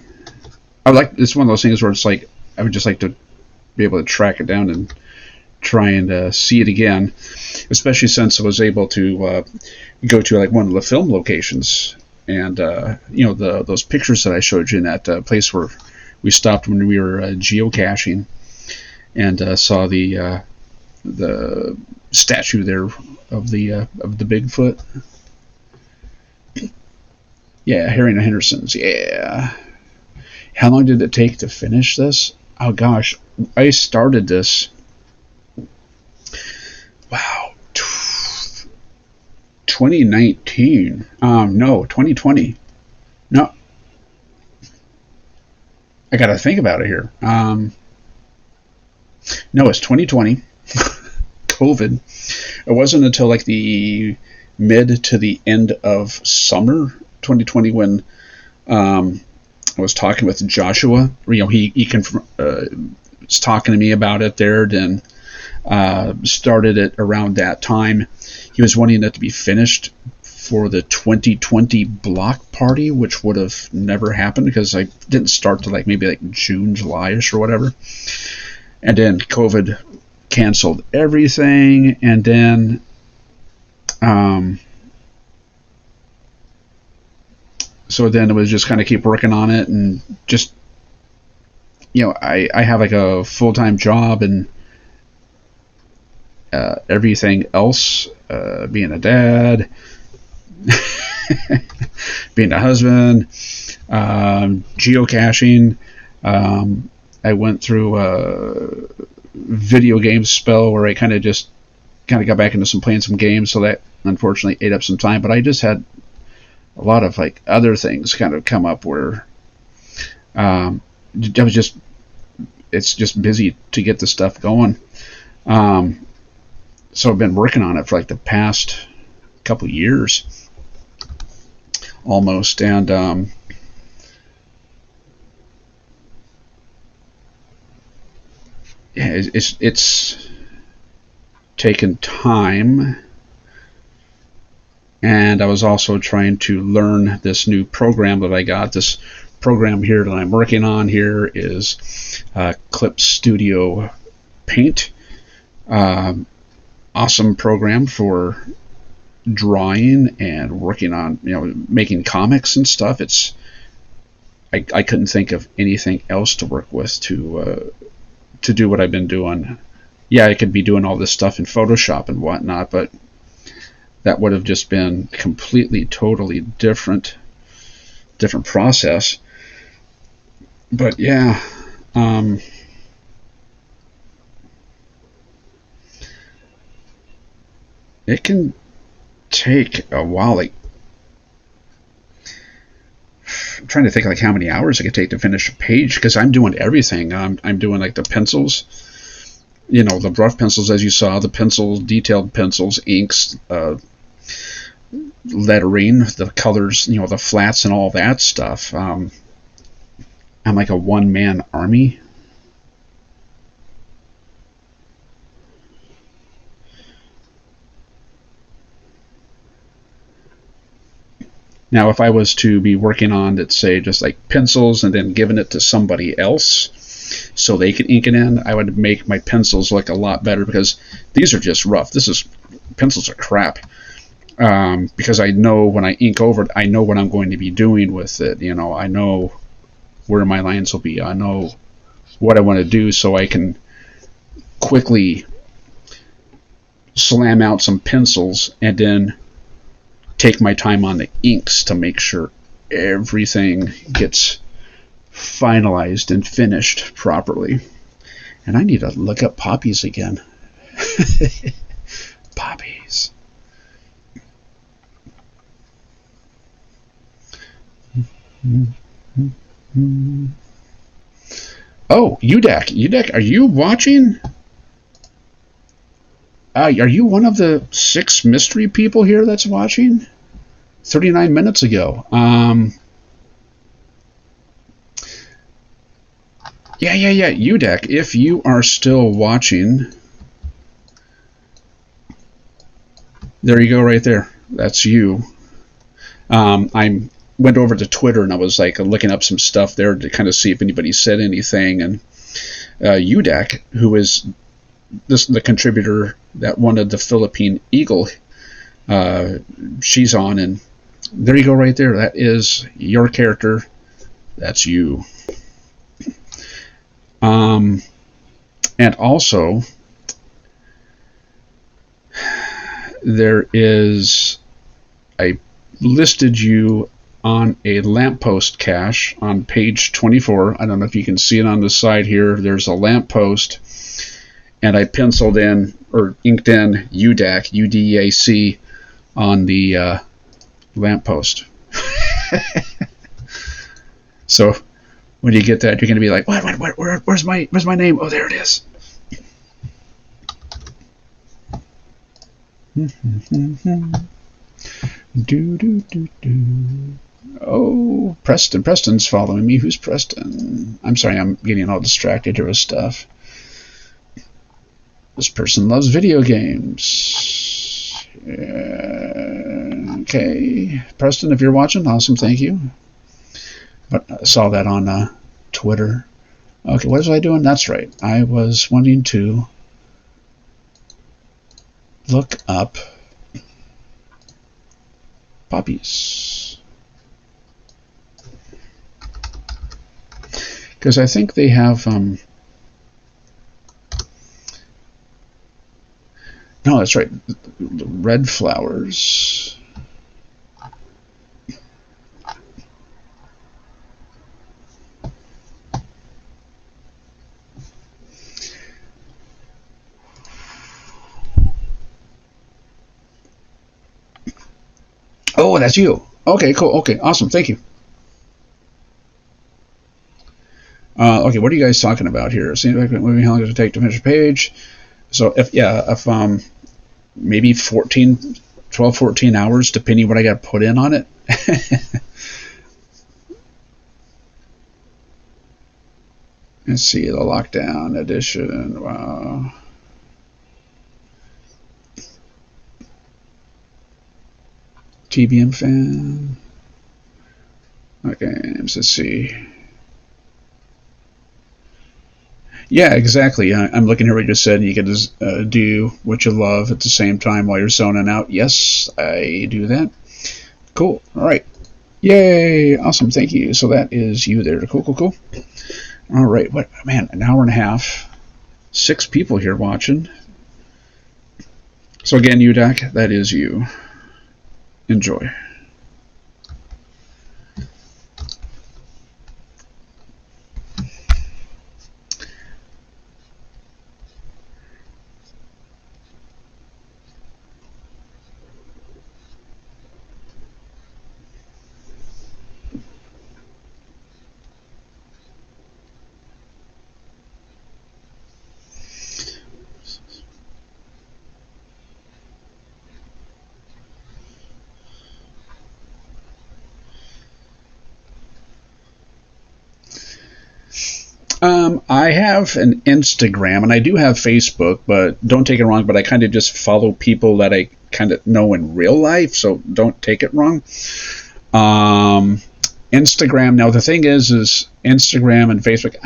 It's one of those things where it's like I would just like to be able to track it down and try and see it again, especially since I was able to go to like one of the film locations. And those pictures that I showed you in that place where we stopped when we were geocaching, and saw the statue there of the Bigfoot. Yeah, Harry and the Hendersons. Yeah. How long did it take to finish this? Oh gosh, I started this. Wow. 2019. No, 2020. No. I gotta think about it here. No, it's 2020. COVID. It wasn't until like the mid to the end of summer 2020 when I was talking with Joshua. He was talking to me about it there. Then started it around that time. He was wanting it to be finished for the 2020 block party, which would have never happened because I didn't start till like maybe like June, July-ish or whatever. And then COVID canceled everything, and then so then it was just kind of keep working on it, and just I have like a full-time job and everything else, being a dad. being a husband, geocaching. I went through a video game spell where I kind of got back into playing some games, so that unfortunately ate up some time. But I just had a lot of like other things kind of come up where it's just busy to get the stuff going. So I've been working on it for like the past couple years almost, and yeah, it's taken time. And I was also trying to learn this new program that I got. This program here that I'm working on here is Clip Studio Paint. Awesome program for drawing and working on, making comics and stuff. I couldn't think of anything else to work with to do what I've been doing. Yeah, I could be doing all this stuff in Photoshop and whatnot, but that would have just been completely, totally different process. But yeah, it can take a while. Like, I'm trying to think like how many hours it could take to finish a page, because I'm doing everything. I'm doing like the pencils, the rough pencils, as you saw, the pencils, detailed pencils, inks, lettering, the colors, the flats and all that stuff. I'm like a one-man army. Now, if I was to be working on, let's say, just like pencils and then giving it to somebody else so they could ink it in, I would make my pencils look a lot better, because these are just rough. Pencils are crap. Because I know when I ink over it, I know what I'm going to be doing with it. I know where my lines will be. I know what I want to do, so I can quickly slam out some pencils and then take my time on the inks to make sure everything gets finalized and finished properly. And I need to look up poppies again. Poppies. Oh, UDAC, are you watching? Are you one of the 6 mystery people here that's watching? 39 minutes ago. Yeah, UDAC, if you are still watching, there you go right there. That's you. I went over to Twitter and I was like looking up some stuff there to kind of see if anybody said anything, and UDAC, who is the contributor that wanted the Philippine Eagle, she's on, and there you go right there. That is your character. That's you. And also, I listed you on a lamppost cache on page 24. I don't know if you can see it on the side here. There's a lamppost, and I penciled in or inked in UDAC, UDAC, on the lamppost. So when you get that, you're going to be like, what, where's my name? Oh, there it is. Oh, Preston's following me. Who's Preston? I'm sorry, I'm getting all distracted here with stuff. This person loves video games. Okay, Preston, if you're watching, awesome, thank you. But I saw that on Twitter. Okay, what was I doing? That's right. I was wanting to look up poppies, because I think they have no, that's right, the red flowers. Oh, that's you. Okay, cool. Okay, awesome. Thank you. Okay, what are you guys talking about here? Seems like moving how long does it take to finish a page? So if maybe 14, 12, 14 hours, depending what I got put in on it. Let's see, the lockdown edition. Wow. TBM fan. Okay, let's see. Yeah, exactly. I'm looking here what you just said. You can do what you love at the same time while you're zoning out. Yes, I do that. Cool. All right. Yay. Awesome. Thank you. So that is you there. Cool, cool, cool. All right. What, man, an hour and a half. 6 people here watching. So again, UDAC, that is you. Enjoy. I have an Instagram and I do have Facebook, but don't take it wrong. But I kind of just follow people that I kind of know in real life, so don't take it wrong. Um, Instagram. Now the thing is Instagram and Facebook.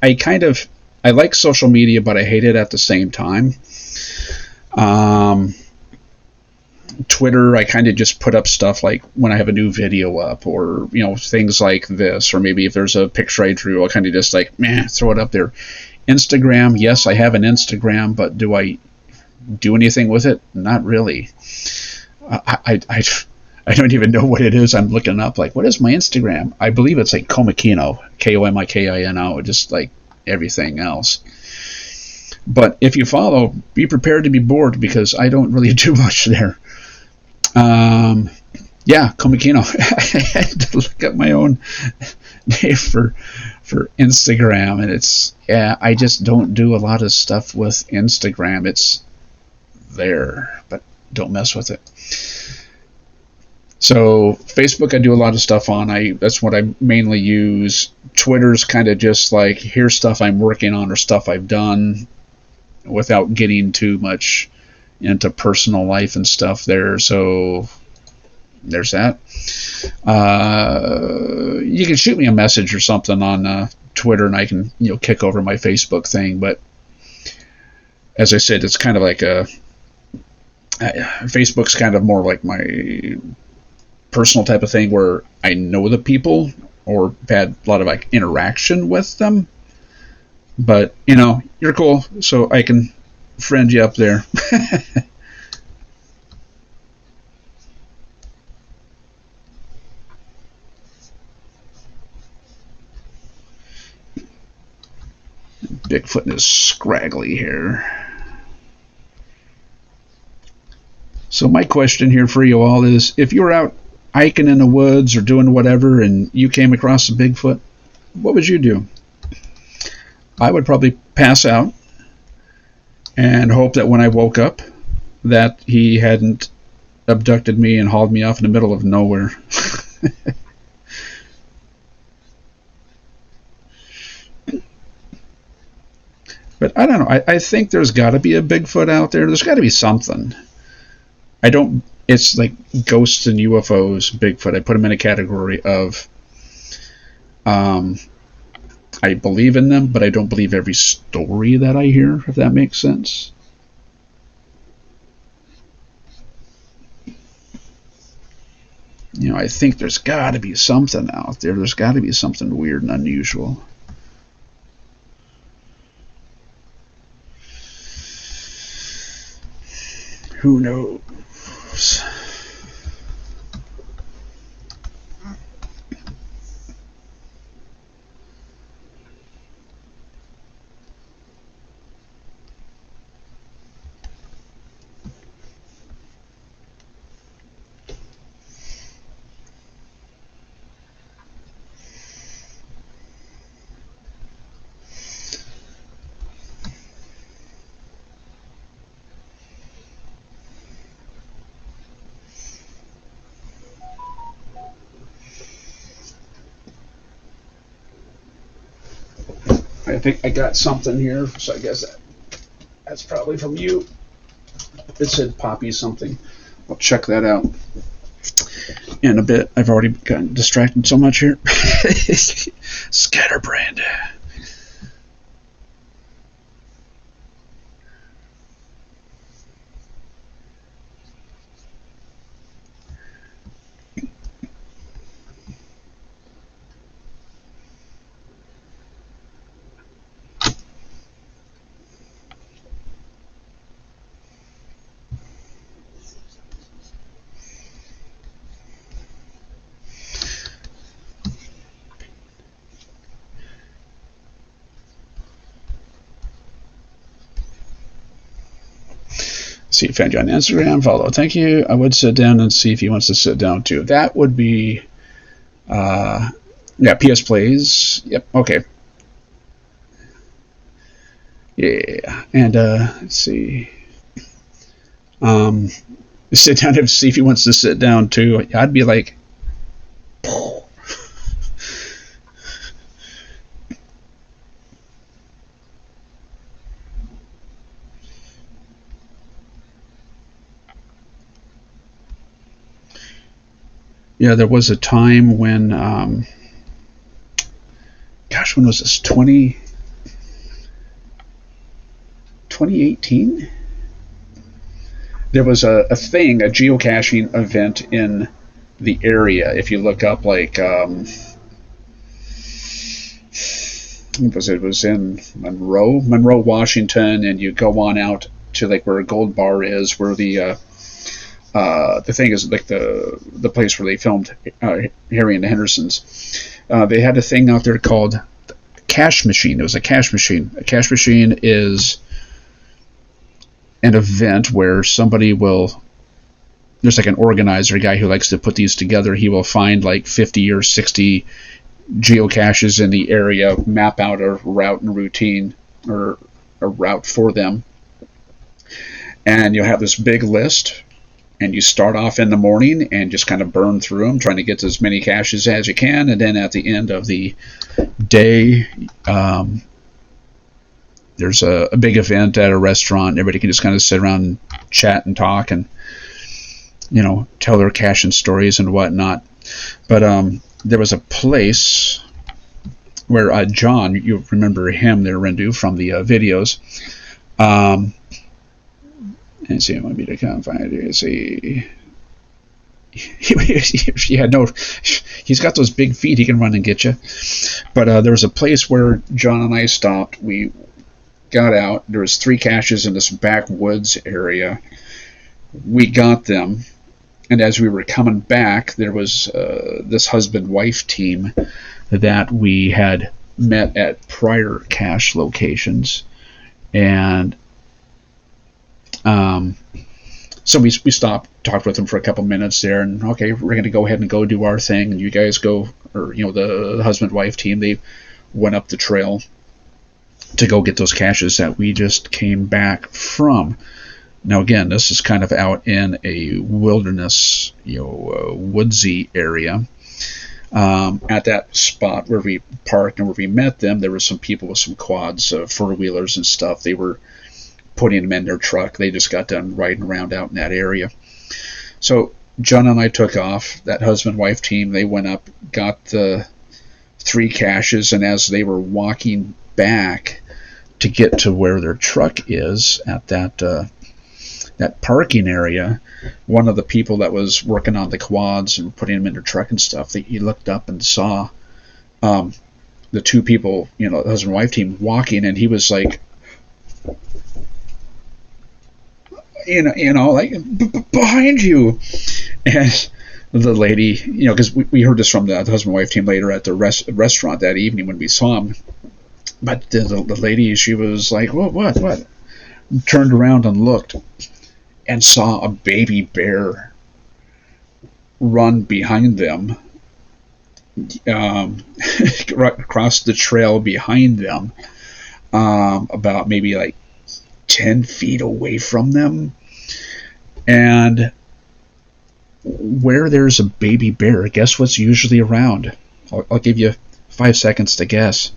I kind of I like social media, but I hate it at the same time. Um, Twitter, I kind of just put up stuff like when I have a new video up, or things like this, or maybe if there's a picture I drew, I'll kind of just like throw it up there. Instagram, yes, I have an Instagram, but do I do anything with it? Not really. I don't even know what it is. I'm looking up like, what is my Instagram? I believe it's like Komikino, Komikino, just like everything else. But if you follow, be prepared to be bored because I don't really do much there. Um, yeah, Komikino. I had to look up my own name for Instagram, and I just don't do a lot of stuff with Instagram. It's there, but don't mess with it. So Facebook, I do a lot of stuff on. That's what I mainly use. Twitter's kind of just like here's stuff I'm working on or stuff I've done, without getting too much into personal life and stuff there. So there's that. You can shoot me a message or something on Twitter, and I can kick over my Facebook thing. But as I said, it's kind of like Facebook's kind of more like my personal type of thing where I know the people or had a lot of like interaction with them. But you're cool, so I can friend you up there. Bigfoot is scraggly here. So my question here for you all is, if you were out hiking in the woods or doing whatever and you came across a Bigfoot, what would you do? I would probably pass out and hope that when I woke up that he hadn't abducted me and hauled me off in the middle of nowhere. But I don't know. I think there's got to be a Bigfoot out there. There's got to be something. I don't. It's like ghosts and UFOs, Bigfoot. I put them in a category of. I believe in them, but I don't believe every story that I hear. If that makes sense. I think there's got to be something out there. There's got to be something weird and unusual. Who knows? think I got something here, so I guess that's probably from you. It said Poppy something. I'll check that out in a bit. I've already gotten distracted so much here. Scatterbrained. See, found you on Instagram, follow, thank you. I would sit down and see if he wants to sit down too. That would be, yeah, PS Plays, yep, okay. Yeah, and, let's see, sit down and see if he wants to sit down too. I'd be like, yeah, there was a time when, gosh, when was this? 2018? There was a thing, a geocaching event in the area. If you look up, like, it was in Monroe, Washington, and you go on out to like where Gold Bar is, where the thing is, like the place where they filmed Harry and the Hendersons. They had a thing out there called Cash Machine. It was a cash machine. A cash machine is an event where somebody will, there's like an organizer, a guy who likes to put these together. He will find like 50 or 60 geocaches in the area, map out a route and routine, or a route for them, and you'll have this big list, and you start off in the morning and just kind of burn through them, trying to get to as many caches as you can, and then at the end of the day, there's a big event at a restaurant. Everybody can just kind of sit around and chat and talk and, you know, tell their caching stories and whatnot. But there was a place where John, you remember him there, Rendu, from the videos. And see, I want me to come find it. See, yeah, no, he's got those big feet. He can run and get you. But there was a place where John and I stopped. We got out. There was 3 caches in this backwoods area. We got them, and as we were coming back, there was this husband-wife team that we had met at prior cache locations, and so we stopped, talked with them for a couple minutes there, and okay, we're going to go ahead and go do our thing, and you guys go, or you know, the husband-wife team, they went up the trail to go get those caches that we just came back from. Now again, this is kind of out in a wilderness, you know, woodsy area. At that spot where we parked and where we met them, there were some people with some quads, 4-wheelers and stuff. They were putting them in their truck. They just got done riding around out in that area. So John and I took off. That husband-wife team, they went up, got the 3 caches, and as they were walking back to get to where their truck is at that parking area, one of the people that was working on the quads and putting them in their truck and stuff, he looked up and saw the 2 people, you know, the husband and wife team walking, and he was like, you know, like, behind you. And the lady, you know, because we heard this from the husband and wife team later at the restaurant that evening when we saw him. But the lady, she was like, what? Turned around and looked and saw a baby bear run behind them, across the trail behind them, about maybe like 10 feet away from them. And where there's a baby bear, guess what's usually around? I'll give you 5 seconds to guess.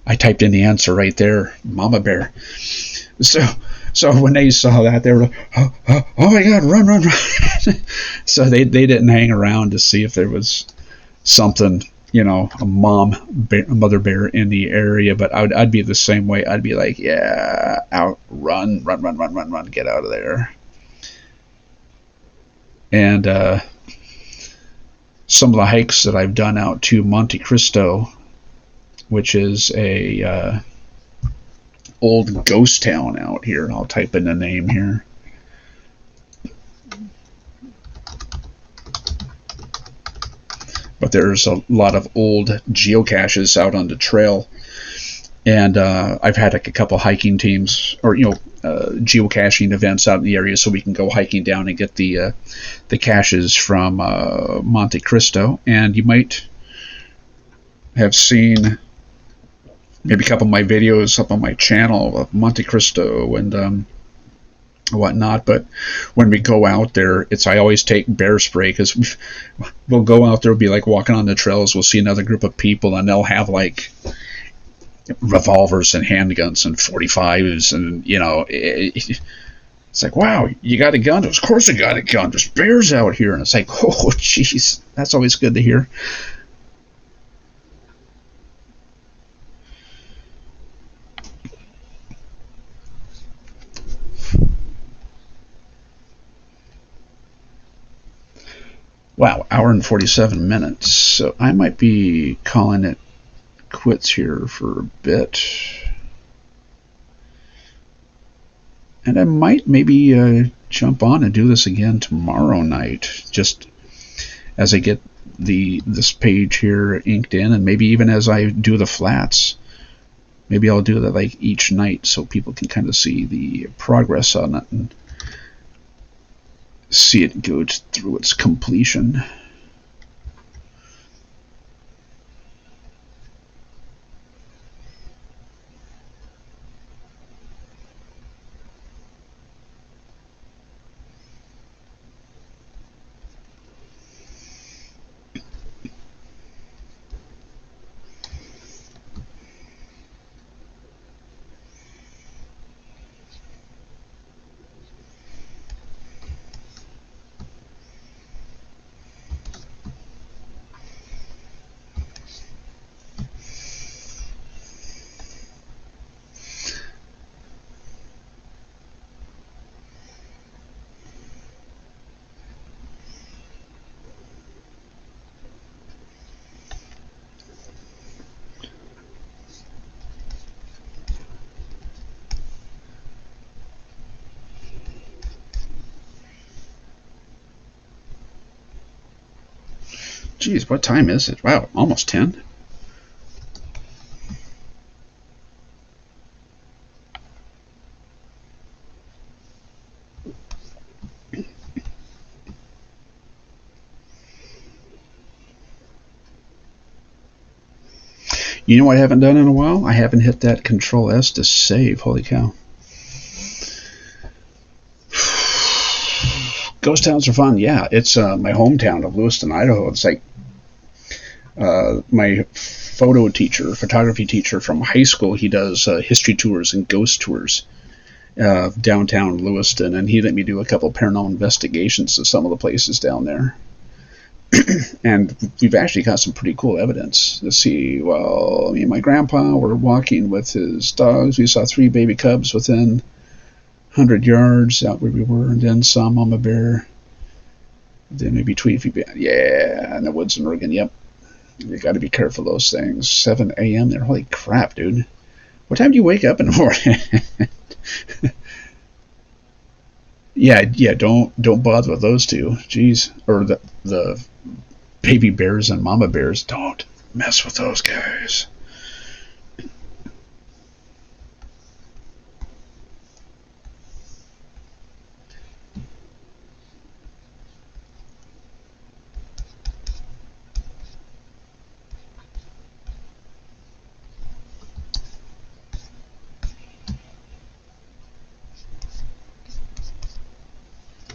I typed in the answer right there, mama bear. So, when they saw that, they were like, oh my God, run, run, run. So they didn't hang around to see if there was something, a mother bear in the area. But I'd be the same way. I'd be like, yeah, out, run, run, run, run, run, run, get out of there. And some of the hikes that I've done out to Monte Cristo, which is a old ghost town out here. I'll type in the name here. But there's a lot of old geocaches out on the trail. And I've had like a couple hiking teams, or geocaching events out in the area, so we can go hiking down and get the caches from Monte Cristo. And you might have seen maybe a couple of my videos up on my channel of Monte Cristo and whatnot. But when we go out there, I always take bear spray, because we'll go out there, we'll be like walking on the trails, we'll see another group of people, and they'll have like revolvers and handguns and 45s, and it's like, wow, you got a gun? Of course I got a gun. There's bears out here. And it's like, oh jeez, that's always good to hear. Wow, hour and 47 minutes. So I might be calling it quits here for a bit. And I might maybe jump on and do this again tomorrow night, just as I get this page here inked in, and maybe even as I do the flats. Maybe I'll do that like each night, so people can kind of see the progress on it and see it go through its completion. Geez, what time is it? Wow, almost 10. You know what I haven't done in a while? I haven't hit that Control S to save. Holy cow. Ghost towns are fun. Yeah, it's my hometown of Lewiston, Idaho. It's like my photography teacher from high school. He does history tours and ghost tours of downtown Lewiston, and he let me do a couple paranormal investigations of some of the places down there. And we've actually got some pretty cool evidence. Let's see. Well, me and my grandpa were walking with his dogs. We saw 3 baby cubs within 100 yards out where we were, and then saw mama bear. Then maybe 20 feet behind. Yeah, in the woods in Oregon. Yep. You got to be careful of those things. 7 a.m. there. Holy crap, dude. What time do you wake up in the morning? Yeah. Don't bother with those two. Jeez. Or the baby bears and mama bears. Don't mess with those guys.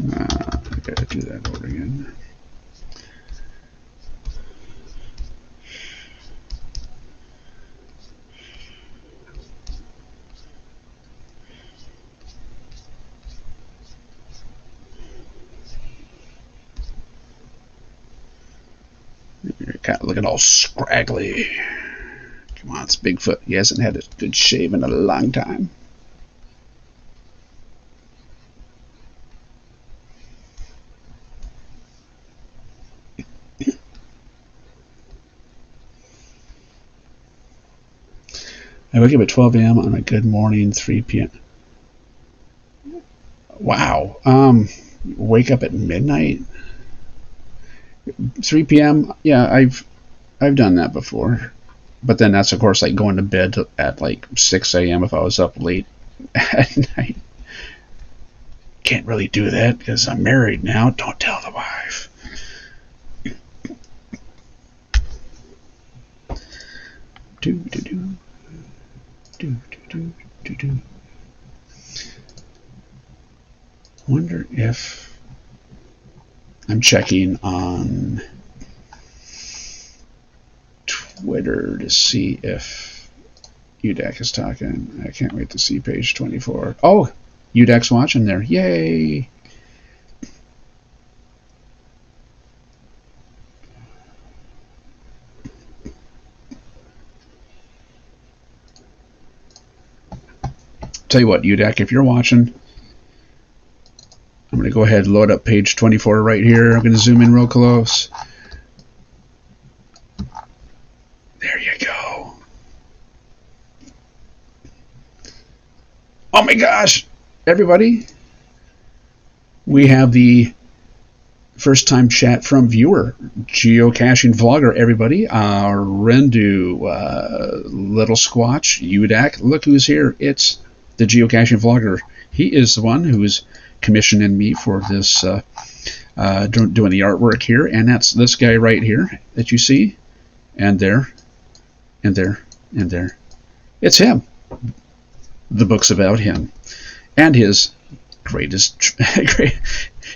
I gotta do that over again. kind of looking all scraggly. Come on, it's Bigfoot. He hasn't had a good shave in a long time. I wake up at 12 a.m. on a good morning, 3 p.m. Wow. Wake up at midnight? 3 p.m.? Yeah, I've done that before. But then that's, of course, like going to bed at like 6 a.m. if I was up late at night. Can't really do that because I'm married now. Don't tell the wife. Wonder if I'm checking on Twitter to see if UDAC is talking. I can't wait to see page 24. Oh, UDAC's watching there. Yay! Tell you what, UDAC, if you're watching, I'm going to go ahead and load up page 24 right here. I'm going to zoom in real close. There you go. Oh my gosh, everybody. We have the first time chat from viewer, geocaching vlogger, everybody. Rendu, Little Squatch, UDAC. Look who's here. It's the geocaching vlogger. He is the one who's commissioning me for this, doing the artwork here, and that's this guy right here that you see, and there, and there, and there. It's him. The book's about him and his greatest,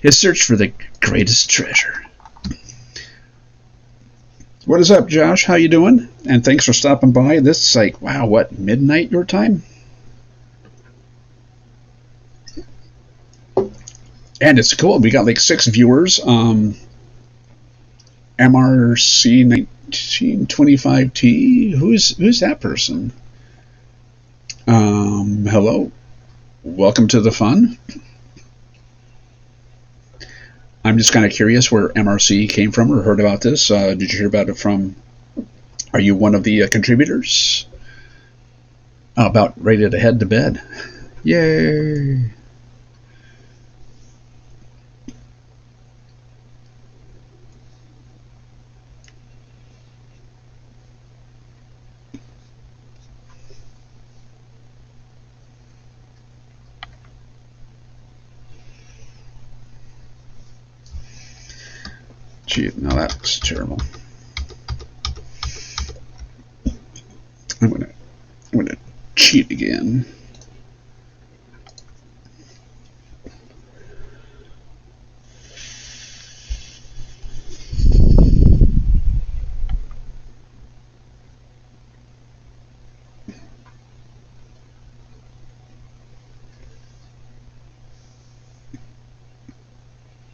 his search for the greatest treasure. What is up, Josh? How you doing? And thanks for stopping by. This is like, wow, what, midnight your time? And it's cool. We got like 6 viewers. MRC 1925T. Who's that person? Hello. Welcome to the fun. I'm just kind of curious where MRC came from or heard about this. Did you hear about it from? Are you one of the contributors? About ready to head to bed. Yay. Gee, now that looks terrible. I'm gonna cheat again.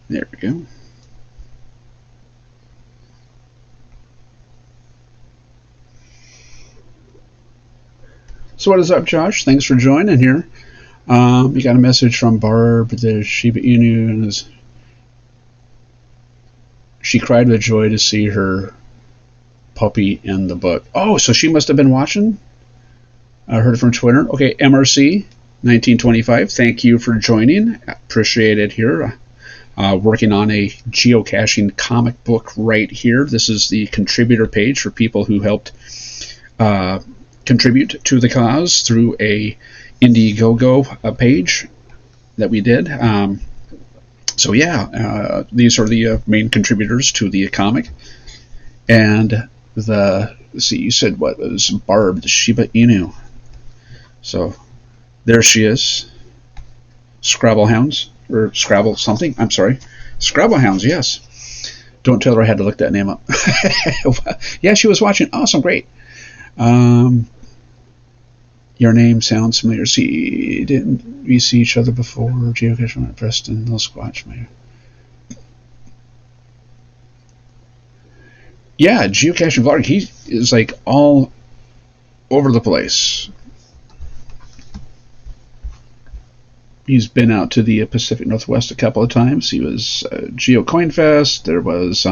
There we go. So what is up, Josh? Thanks for joining here. We got a message from Barb, the Shiba Inu, and she cried with joy to see her puppy in the book. Oh, so she must have been watching? I heard it from Twitter. Okay, MRC 1925, thank you for joining. Appreciate it here. Working on a geocaching comic book right here. This is the contributor page for people who helped contribute to the cause through a Indiegogo page that we did. So yeah, these are the main contributors to the comic. And let's see, you said what was Barb, the Shiba Inu. So there she is. Scrabble Hounds, or Scrabble something, I'm sorry. Scrabble Hounds, yes. Don't tell her I had to look that name up. Yeah, she was watching. Awesome, great. Your name sounds familiar. See, didn't we see each other before? Geocaching at Preston, Little Squatch, man. Yeah, geocaching vlog. He is like all over the place. He's been out to the Pacific Northwest a couple of times. He was GeoCoin Fest. There was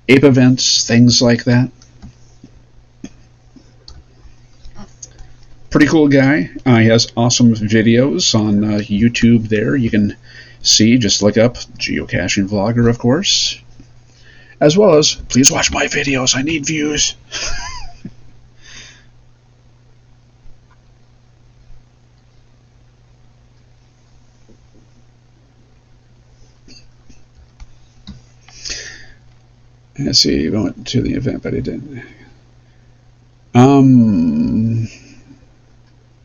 ape events, things like that. Pretty cool guy. He has awesome videos on YouTube there. You can see, just look up Geocaching Vlogger, of course. As well as, please watch my videos. I need views. Let's see, I went to the event, but I didn't.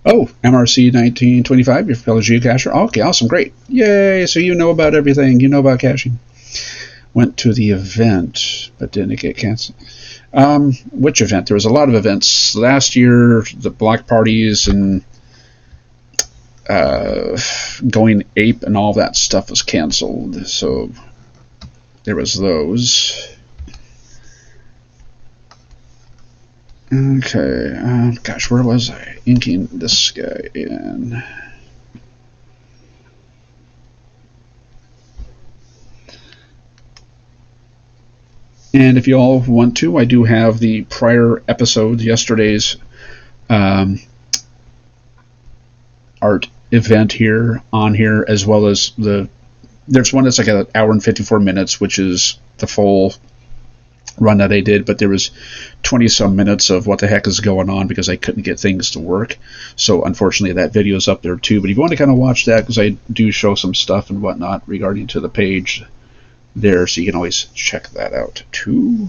Oh, MRC 1925, your fellow geocacher. Okay, awesome, great. Yay, so you know about everything. You know about caching. Went to the event, but didn't get canceled. Which event? There was a lot of events. Last year, the block parties and going ape and all that stuff was canceled. So there was those. Okay, gosh, where was I? Inking this guy in. And if you all want to, I do have the prior episode, yesterday's art event here, on here, as well as there's one that's like an hour and 54 minutes, which is the full run that I did, but there was 20 some minutes of what the heck is going on because I couldn't get things to work. So unfortunately that video is up there too, but if you want to kind of watch that, because I do show some stuff and whatnot regarding to the page there, so you can always check that out too.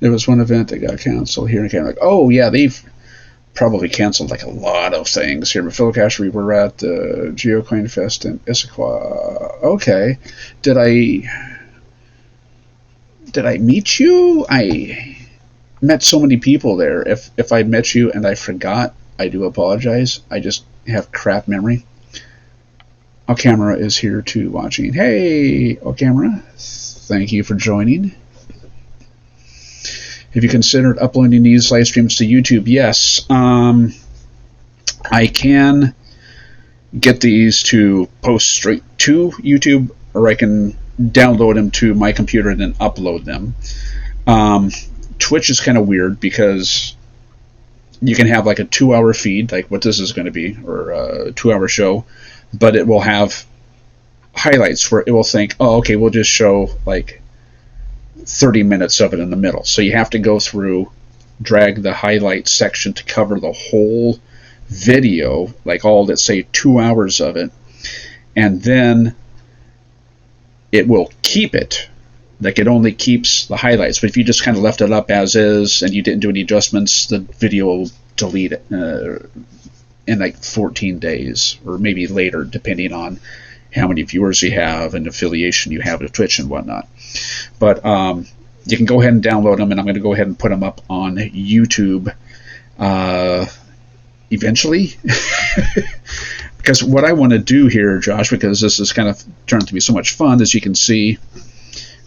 There was one event that got canceled here, and kind of like, oh yeah, they've probably canceled like a lot of things here. But Phil Cash, we were at the GeoCoin Fest in Issaquah. Okay, did I meet you? I met so many people there. If I met you and I forgot, I do apologize. I just have crap memory. Our camera is here too, watching. Hey, our camera, thank you for joining. Have you considered uploading these live streams to YouTube? Yes. I can get these to post straight to YouTube, or I can download them to my computer and then upload them. Twitch is kind of weird because you can have like a 2-hour feed, like what this is going to be, or a 2-hour show, but it will have highlights where it will think, oh, okay, we'll just show like 30 minutes of it in the middle. So you have to go through, drag the highlight section to cover the whole video, like all, let's say, 2 hours of it, and then it will keep it. Like, it only keeps the highlights. But if you just kind of left it up as is and you didn't do any adjustments, the video will delete it in like 14 days, or maybe later, depending on how many viewers you have and affiliation you have with Twitch and whatnot. But you can go ahead and download them, and I'm going to go ahead and put them up on YouTube eventually. Because what I want to do here, Josh, because this has kind of turned to be so much fun, as you can see,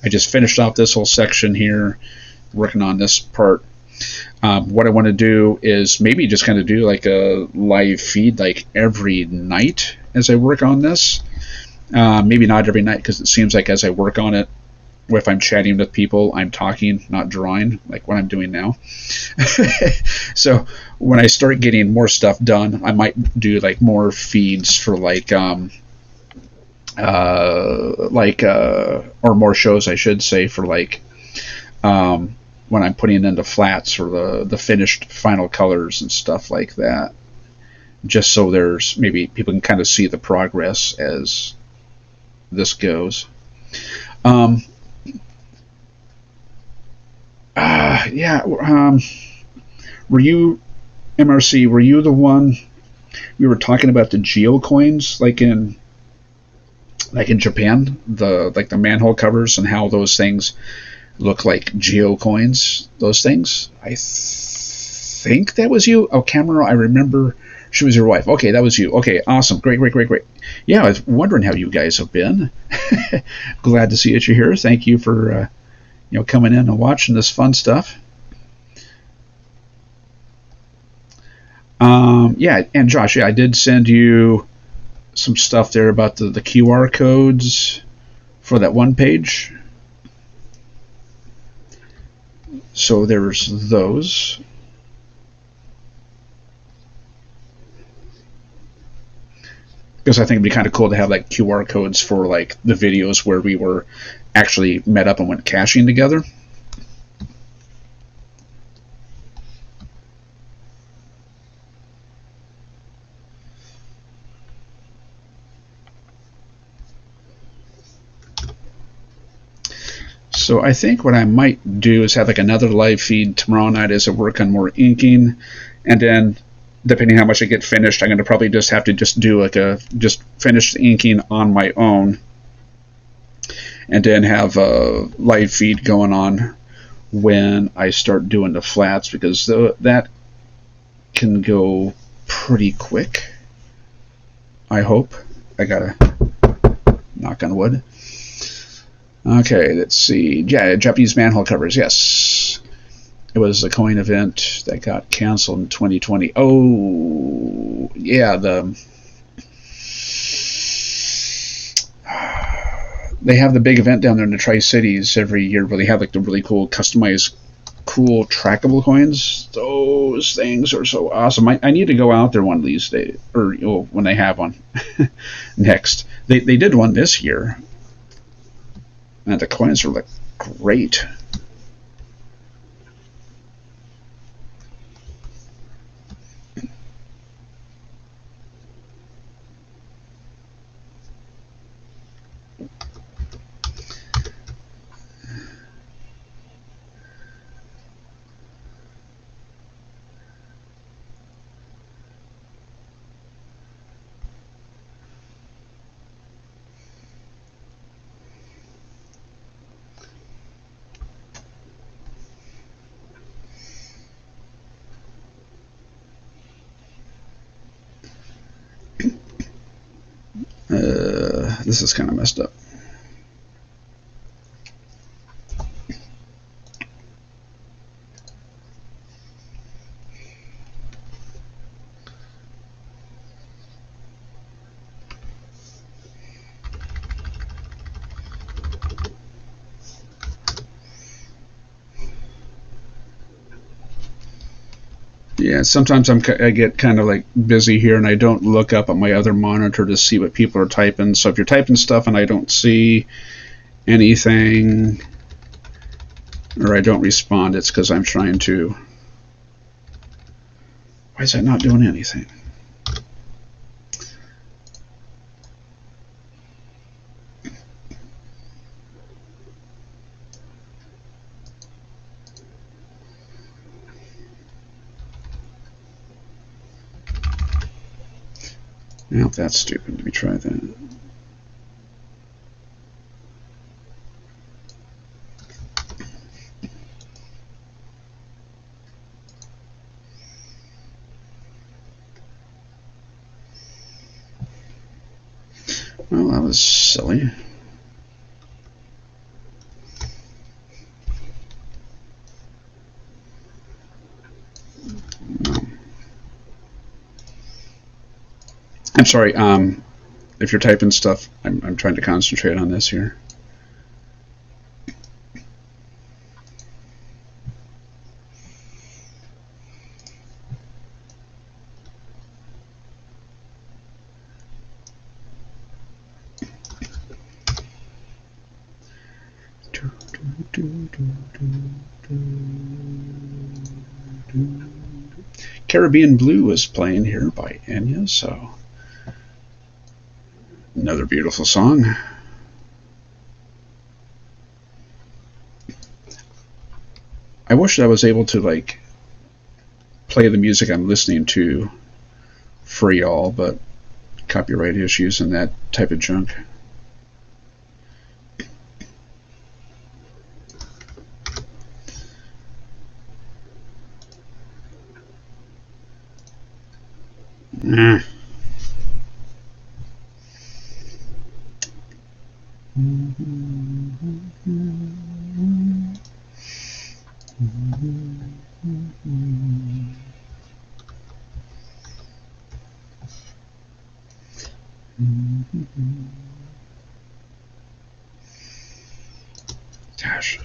I just finished off this whole section here, working on this part. What I want to do is maybe just kind of do like a live feed like every night as I work on this. Maybe not every night, because it seems like as I work on it, if I'm chatting with people, I'm talking, not drawing, like what I'm doing now. So when I start getting more stuff done, I might do like more feeds for like or more shows, I should say, for like when I'm putting in the flats or the finished final colors and stuff like that, just so there's maybe people can kind of see the progress as this goes. Were you, MRC, were you the one we were talking about the geocoins, like in Japan, the manhole covers, and how those things look like geo coins, those things. I think that was you. Oh, Camera, I remember she was your wife. Okay, that was you. Okay, awesome. Great, great, great, great. Yeah, I was wondering how you guys have been. Glad to see that you're here. Thank you for coming in and watching this fun stuff. Yeah, and Josh, yeah, I did send you some stuff there about the QR codes for that one page. So there's those. Because I think it'd be kind of cool to have like QR codes for like the videos where we were actually met up and went caching together. So I think what I might do is have like another live feed tomorrow night as I work on more inking, and then depending how much I get finished, I'm going to probably just have to just do like just finish the inking on my own, and then have a live feed going on when I start doing the flats, because that can go pretty quick. I hope. I gotta knock on wood. Okay, let's see. Yeah, Japanese manhole covers. Yes, it was a coin event that got canceled in 2020. Oh, yeah, they have the big event down there in the Tri-Cities every year where they have like the really cool customized, cool trackable coins. Those things are so awesome. I need to go out there one of these days, or when they have one next. They did one this year. And the coins are like great. This is kind of messed up. Yeah, sometimes I get kind of like busy here and I don't look up at my other monitor to see what people are typing. So if you're typing stuff and I don't see anything or I don't respond, it's because I'm trying to... Why is that not doing anything? Now that's stupid. Let me try that. Well, that was silly. No. I'm sorry. If you're typing stuff, I'm trying to concentrate on this here. Caribbean Blue is playing here by Enya, so another beautiful song. I wish I was able to like play the music I'm listening to for y'all, but copyright issues and that type of junk. Gosh.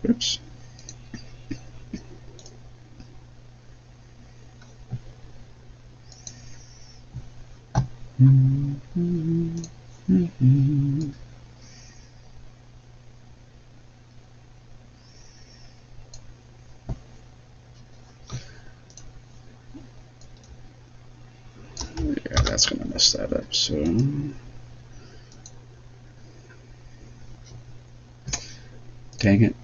Oops. Yeah, that's gonna mess that up. So, dang it!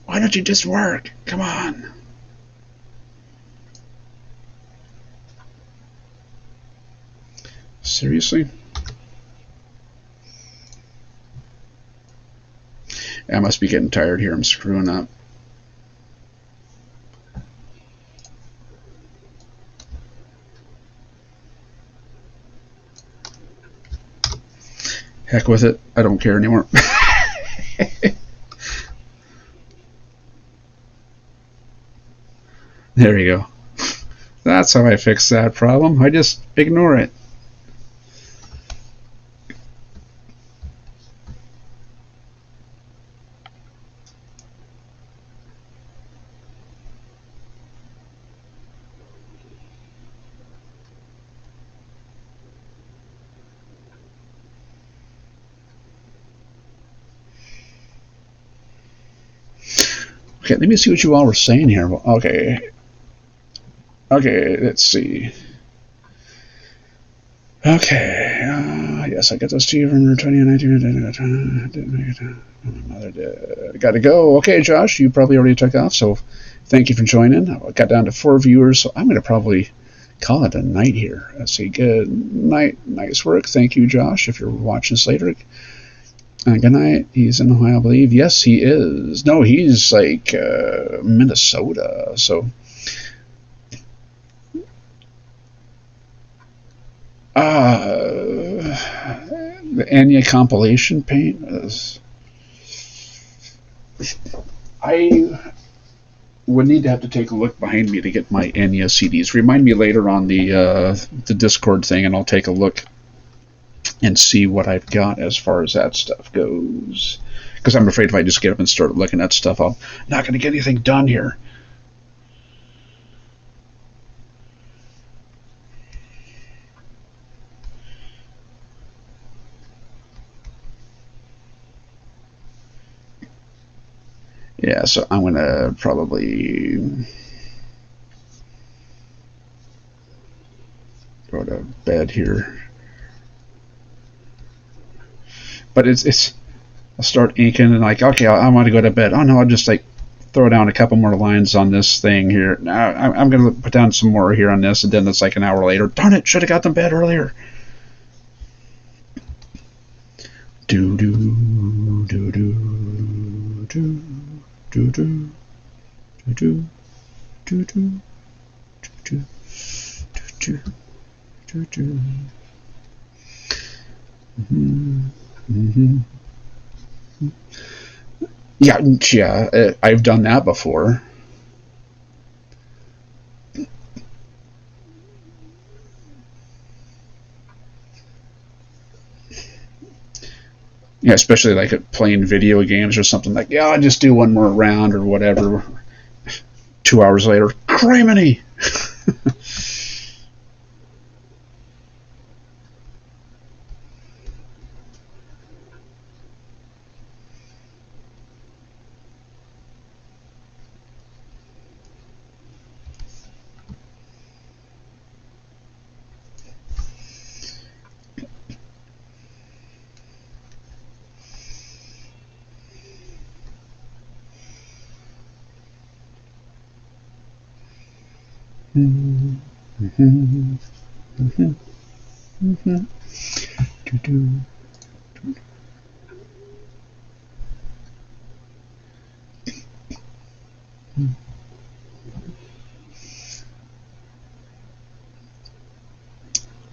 Why don't you just work? Come on! Seriously? I must be getting tired here. I'm screwing up. Heck with it. I don't care anymore. There you go. That's how I fix that problem. I just ignore it. Okay, let me see what you all were saying here. Okay. Okay, let's see. Okay, yes, I got those to you from 2019. Didn't make it. My mother did. Got to go. Okay, Josh, you probably already took off, so thank you for joining. I got down to 4 viewers, so I'm going to probably call it a night here. Let's see. Good night. Nice work. Thank you, Josh, if you're watching this later. Good night. He's in Ohio, I believe. Yes, he is. No, he's like Minnesota, so... the Enya compilation paint is... I would need to have to take a look behind me to get my Enya CDs. Remind me later on the Discord thing, and I'll take a look and see what I've got as far as that stuff goes. Because I'm afraid if I just get up and start looking at stuff, I'm not going to get anything done here. Yeah, so I'm going to probably go to bed here. But it's I'll start inking and like, okay, I want to go to bed. Oh no, I'll just like throw down a couple more lines on this thing here. Now I'm going to put down some more here on this, and then it's like an hour later. Darn it, should have got them bed earlier. Do do do do do do do do do do do do do do do. Yeah, I've done that before. Yeah, especially like at playing video games or something like, yeah, I'll just do one more round or whatever. 2 hours later, criminy!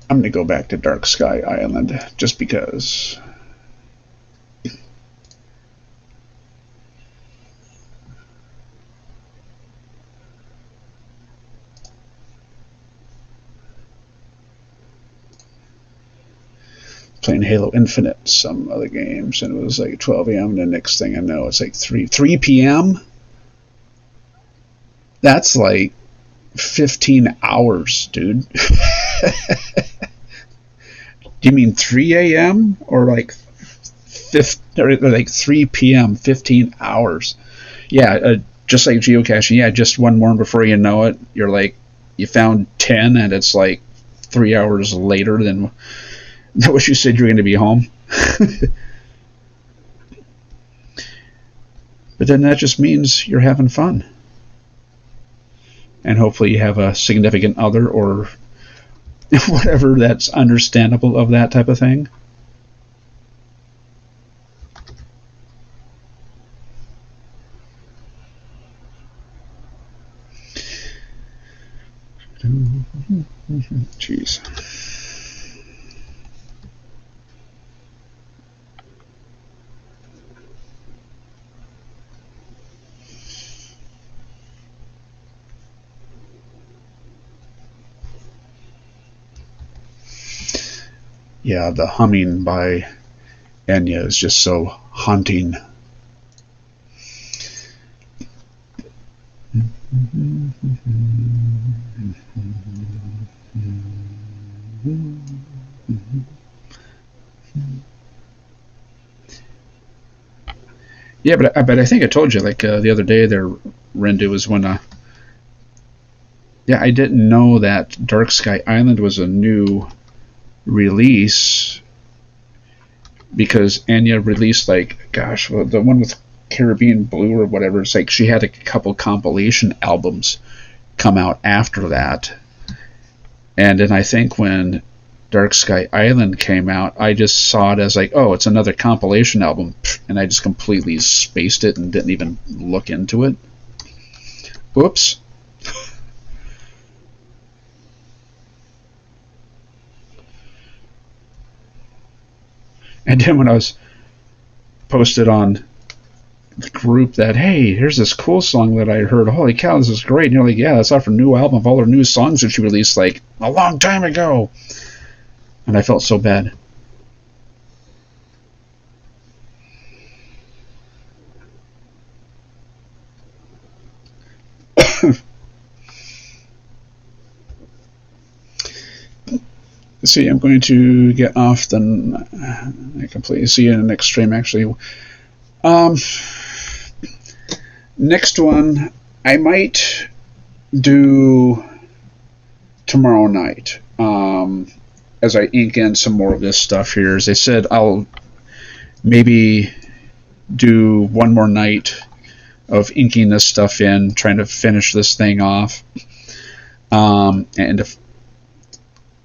I'm gonna go back to Dark Sky Island just because. Playing Halo Infinite, some other games, and it was like 12 a.m. and the next thing I know, it's like 3 p.m. That's like 15 hours, dude. Do you mean 3 a.m. or like 3 p.m. 15 hours? Yeah, just like geocaching. Yeah, just one more before you know it, you're like you found 10, and it's like 3 hours later than what you said you were going to be home. But then that just means you're having fun. And hopefully you have a significant other or whatever that's understandable of that type of thing. Jeez. Yeah, the humming by Enya is just so haunting. Yeah, but I think I told you like the other day there, Rendu, was when yeah, I didn't know that Dark Sky Island was a new release because Anya released like, gosh, well, the one with Caribbean Blue or whatever. It's like she had a couple compilation albums come out after that, and then I think when Dark Sky Island came out, I just saw it as like, oh, it's another compilation album, and I just completely spaced it and didn't even look into it. Whoops. And then when I was posted on the group that, hey, here's this cool song that I heard. Holy cow, this is great. And you're like, yeah, that's off her new album of all her new songs that she released like a long time ago. And I felt so bad. See, I'm going to get off I completely see you in the next stream, actually. Next one, I might do tomorrow night. As I ink in some more of this stuff here, as I said, I'll maybe do one more night of inking this stuff in, trying to finish this thing off.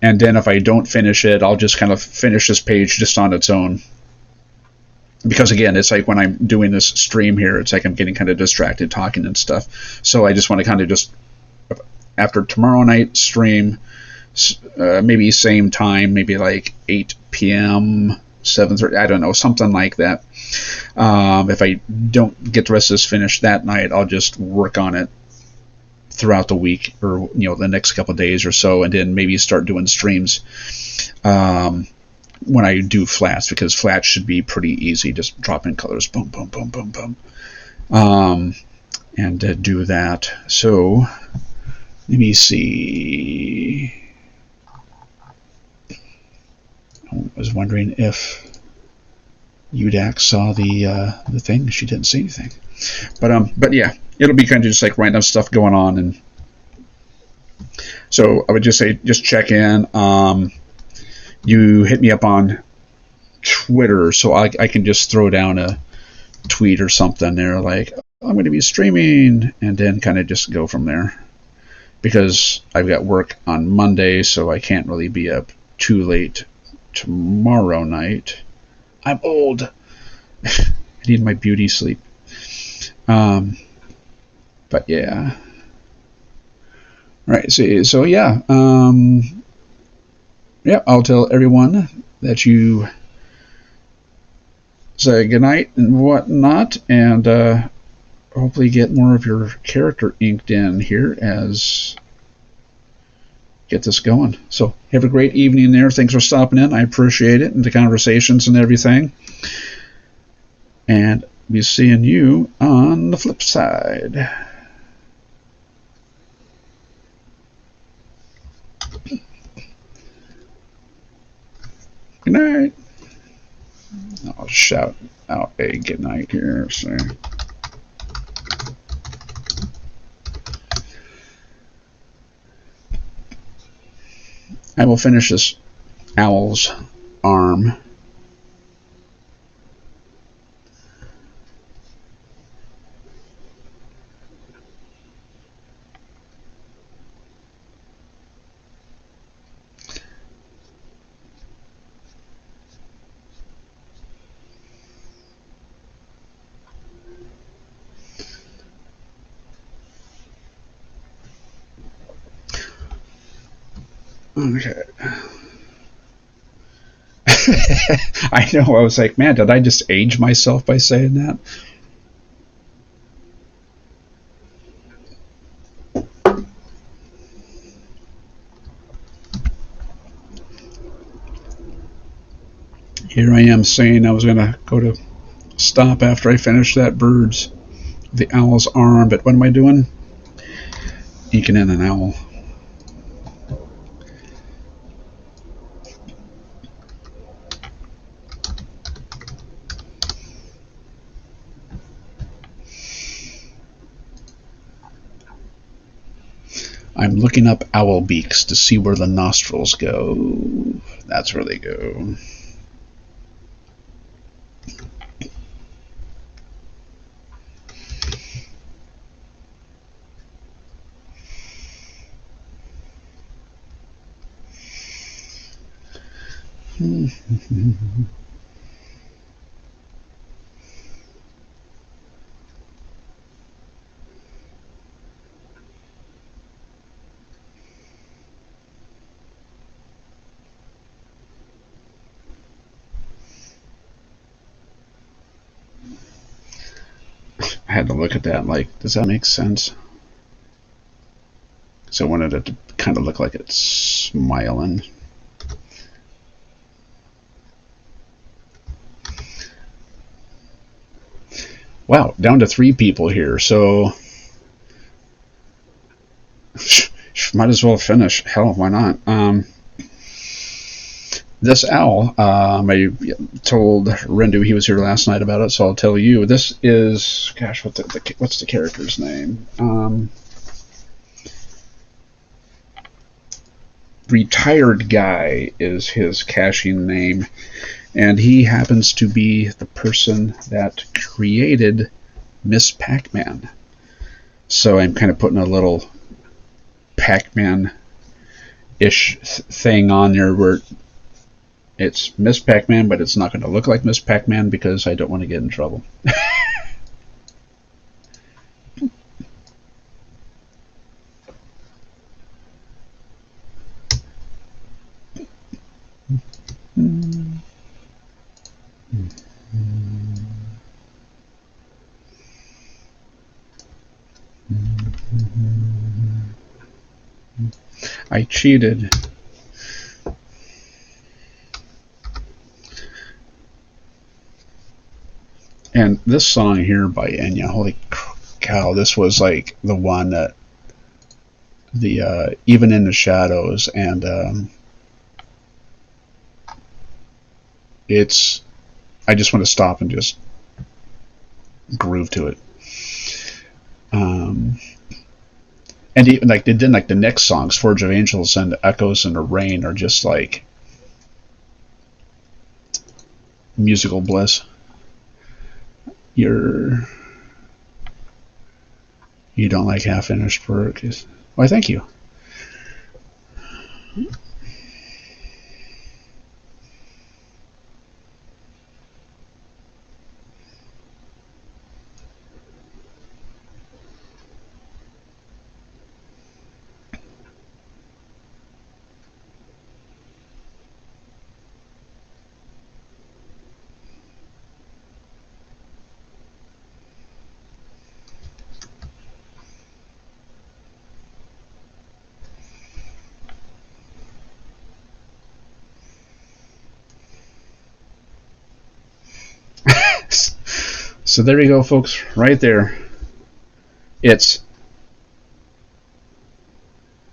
And then if I don't finish it, I'll just kind of finish this page just on its own. Because again, it's like when I'm doing this stream here, it's like I'm getting kind of distracted talking and stuff. So I just want to kind of just, after tomorrow night stream, maybe same time, maybe like 8 p.m., 7:30, I don't know, something like that. If I don't get the rest of this finished that night, I'll just work on it throughout the week, or the next couple of days or so, and then maybe start doing streams when I do flats, because flats should be pretty easy, just drop in colors, boom, boom, boom, boom, boom, and do that. So let me see. I was wondering if UDAC saw the thing. She didn't see anything, but yeah, it'll be kind of just like random stuff going on. And so I would just say, just check in. You hit me up on Twitter, so I can just throw down a tweet or something there, like, I'm going to be streaming, and then kind of just go from there. Because I've got work on Monday, so I can't really be up too late tomorrow night. I'm old. I need my beauty sleep. But yeah. Right. So yeah. Yeah. I'll tell everyone that you say goodnight and whatnot, and hopefully get more of your character inked in here as get this going. So have a great evening there. Thanks for stopping in. I appreciate it, and the conversations and everything. And be seeing you on the flip side. Good night. I'll shout out a good night here. So. I will finish this owl's arm. Okay. I know. I was like, man, did I just age myself by saying that? Here I am saying I was going to go to stop after I finish that the owl's arm, but what am I doing? Inking in an owl. I'm looking up owl beaks to see where the nostrils go. That's where they go. I had to look at that like, does that make sense? So I wanted it to kind of look like it's smiling. Wow, down to 3 people here, so might as well finish. Hell, why not? This owl, I told Rendu he was here last night about it, so I'll tell you. This is, gosh, what's the character's name? Retired Guy is his caching name, and he happens to be the person that created Miss Pac-Man. So I'm kind of putting a little Pac-Man-ish thing on there where it's Miss Pac-Man, but it's not going to look like Miss Pac-Man because I don't want to get in trouble. I cheated. And this song here by Enya, holy cow, this was like the one that the Even in the Shadows, and it's, I just want to stop and just groove to it. And even like they did like the next songs, Forge of Angels and Echoes in the Rain, are just like musical bliss. You don't like half finished work. Why, thank you. So there you go, folks, right there. It's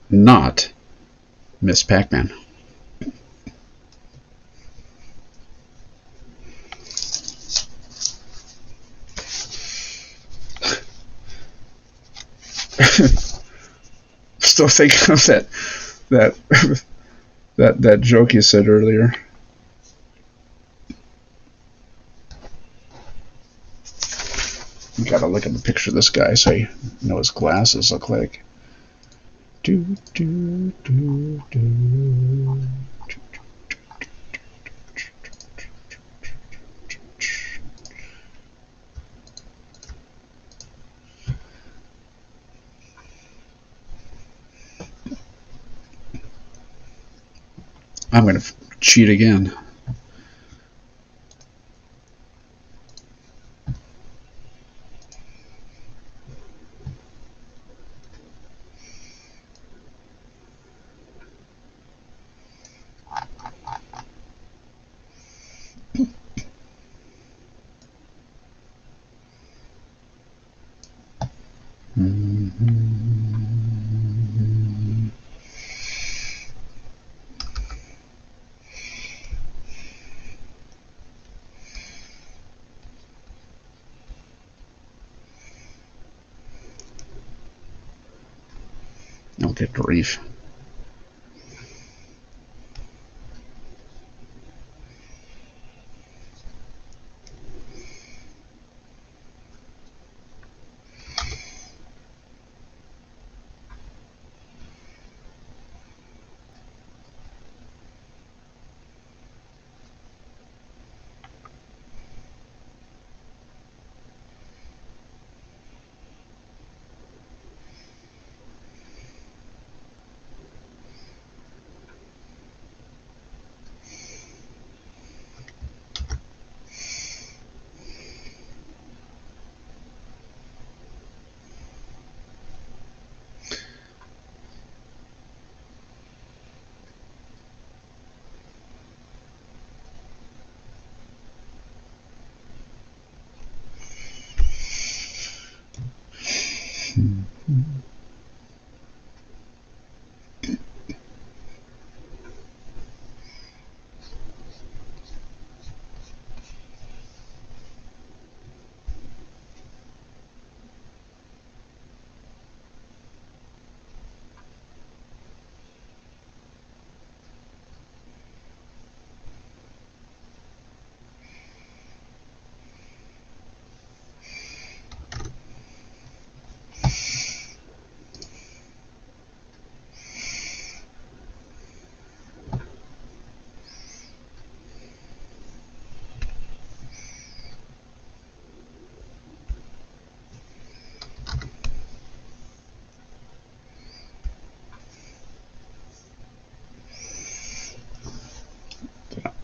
not Miss Pac-Man. Still thinking of that that joke you said earlier. You gotta look at the picture of this guy so you know what his glasses look like. Do, do, do, do. I'm gonna cheat again. Oh, good grief.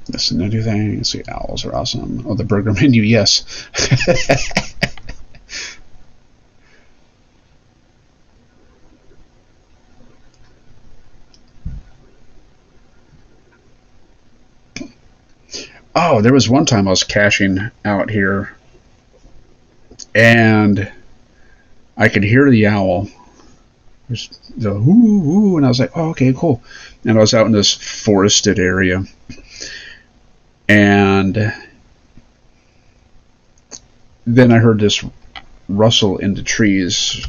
Listen to anything. Let's see, owls are awesome. Oh, the burger menu, yes. Oh, there was one time I was caching out here, and I could hear the owl. There's the ooh, and I was like, oh, okay, cool. And I was out in this forested area, and then I heard this rustle in the trees,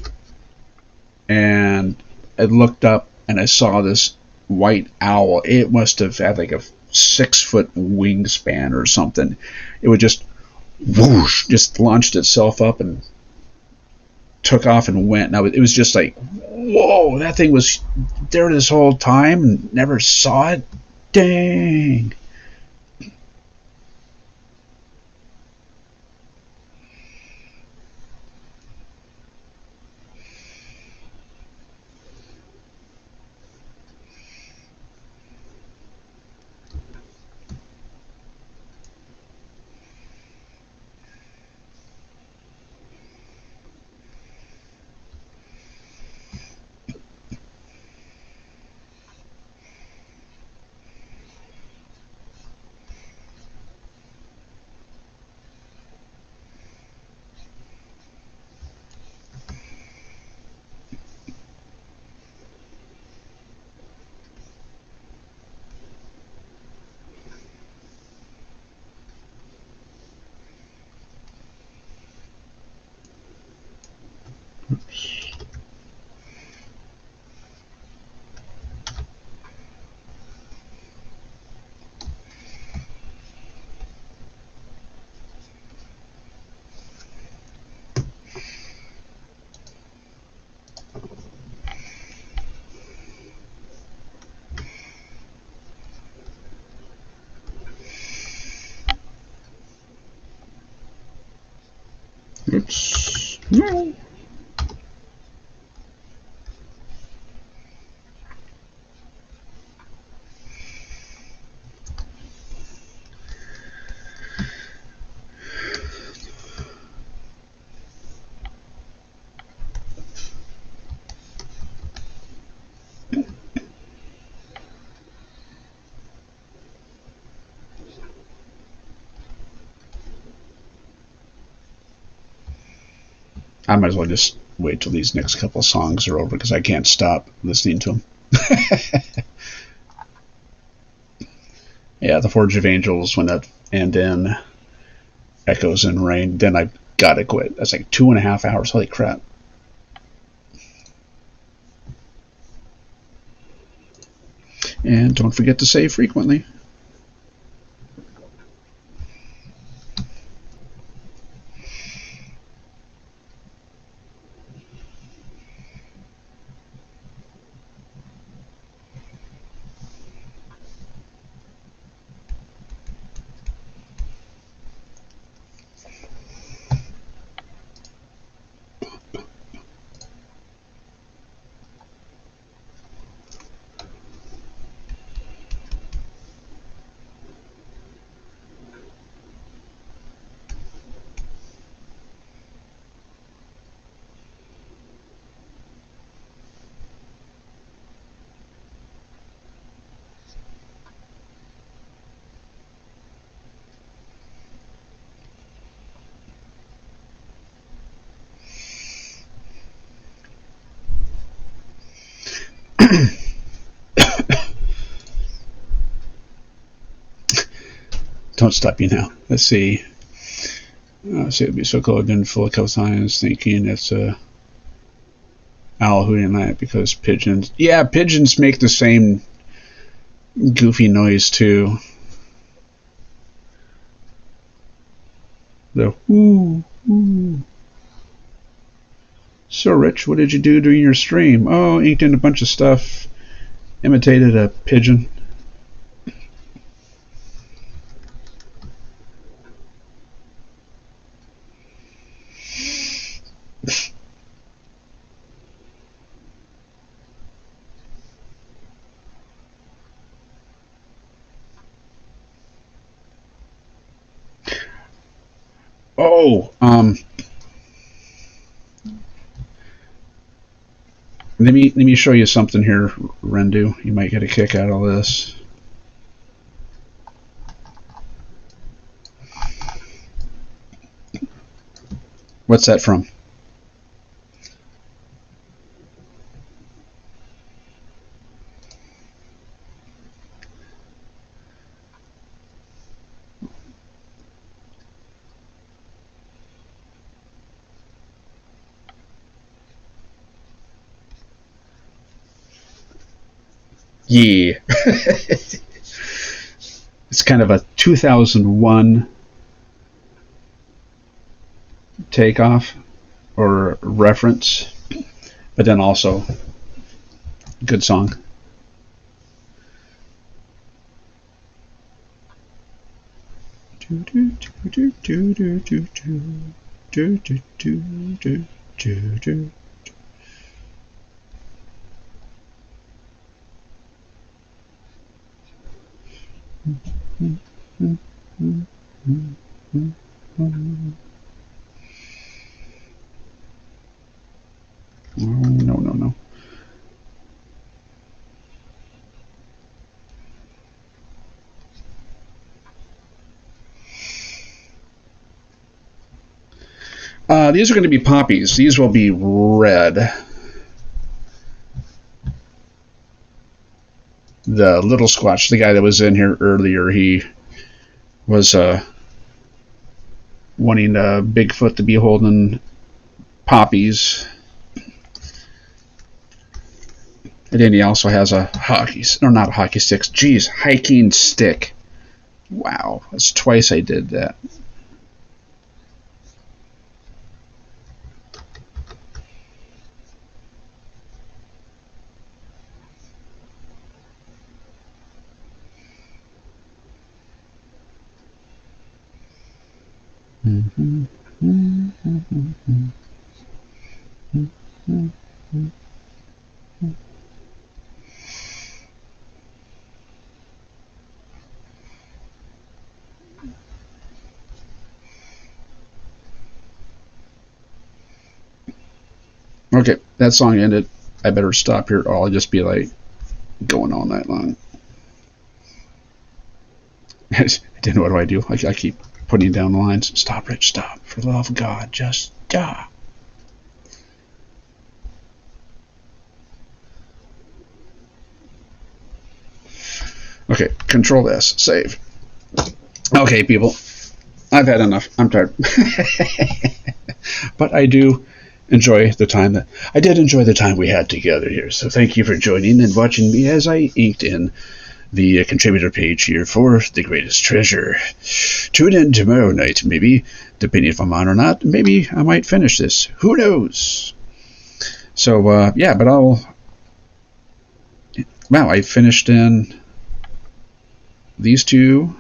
and I looked up and I saw this white owl. It must have had like a 6-foot wingspan or something. It would just whoosh, just launched itself up and took off and went. Now it was just like, whoa, that thing was there this whole time and never saw it. Dang. Oops. No. I might as well just wait till these next couple of songs are over because I can't stop listening to them. Yeah, the Forge of Angels, when that, and then Echoes and Rain, then I gotta quit. That's like 2.5 hours. Holy crap. And don't forget to save frequently. Don't stop you now. Let's see. Let's see, it'd be so cold and full of cosigns, thinking it's a owl hooting at night because pigeons. Yeah, pigeons make the same goofy noise too. The whoo, whoo. So, Rich, what did you do during your stream? Oh, inked in a bunch of stuff. Imitated a pigeon. Oh, let me show you something here, Rendu. You might get a kick out of this. What's that from? Yeah. It's kind of a 2001 takeoff or reference, but then also good song. No. These are going to be poppies. These will be red. The little squatch, the guy that was in here earlier, he was wanting Bigfoot to be holding poppies. And then he also has a not a hockey stick. Geez, hiking stick. Wow, that's twice I did that. Okay, that song ended. I better stop here or I'll just be like going all night long. Then what do I do? I keep putting down the lines. Stop, Rich, stop. For the love of God, just stop. Okay, Control S, save. Okay, people, I've had enough. I'm tired. But I do enjoy the time that I did enjoy the time we had together here. So thank you for joining and watching me as I inked in the contributor page here for The Greatest Treasure. Tune in tomorrow night, maybe, depending if I'm on or not. Maybe I might finish this. Who knows? So, yeah, but wow, I finished in these two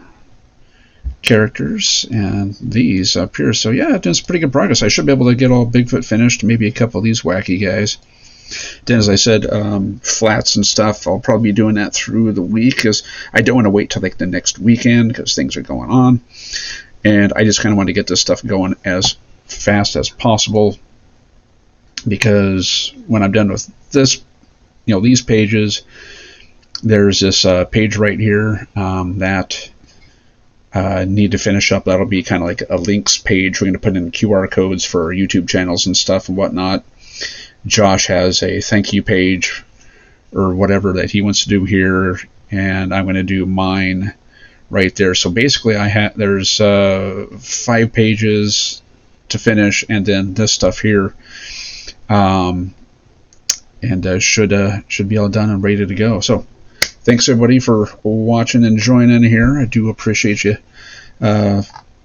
characters and these up here. So, yeah, I've done some pretty good progress. I should be able to get all Bigfoot finished, maybe a couple of these wacky guys. Then, as I said, flats and stuff, I'll probably be doing that through the week because I don't want to wait till like the next weekend because things are going on. And I just kind of want to get this stuff going as fast as possible because when I'm done with this, these pages, there's this page right here that I need to finish up. That'll be kind of like a links page. We're going to put in QR codes for YouTube channels and stuff and whatnot. Josh has a thank you page or whatever that he wants to do here, and I'm going to do mine right there. So basically, there's 5 pages to finish, and then this stuff here, and should be all done and ready to go. So thanks everybody for watching and joining in here. I do appreciate you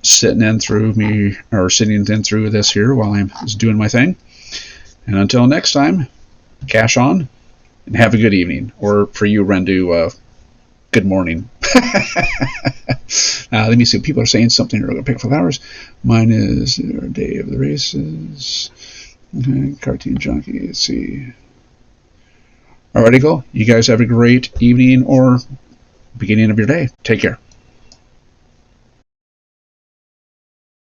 sitting in through this here while I'm just doing my thing. And until next time, cash on and have a good evening. Or for you, Rendu, good morning. Let me see. People are saying something. We're going to pick flowers. Mine is day of the races. Okay, cartoon junkie. Let's see. Alrighty, go. You guys have a great evening or beginning of your day. Take care.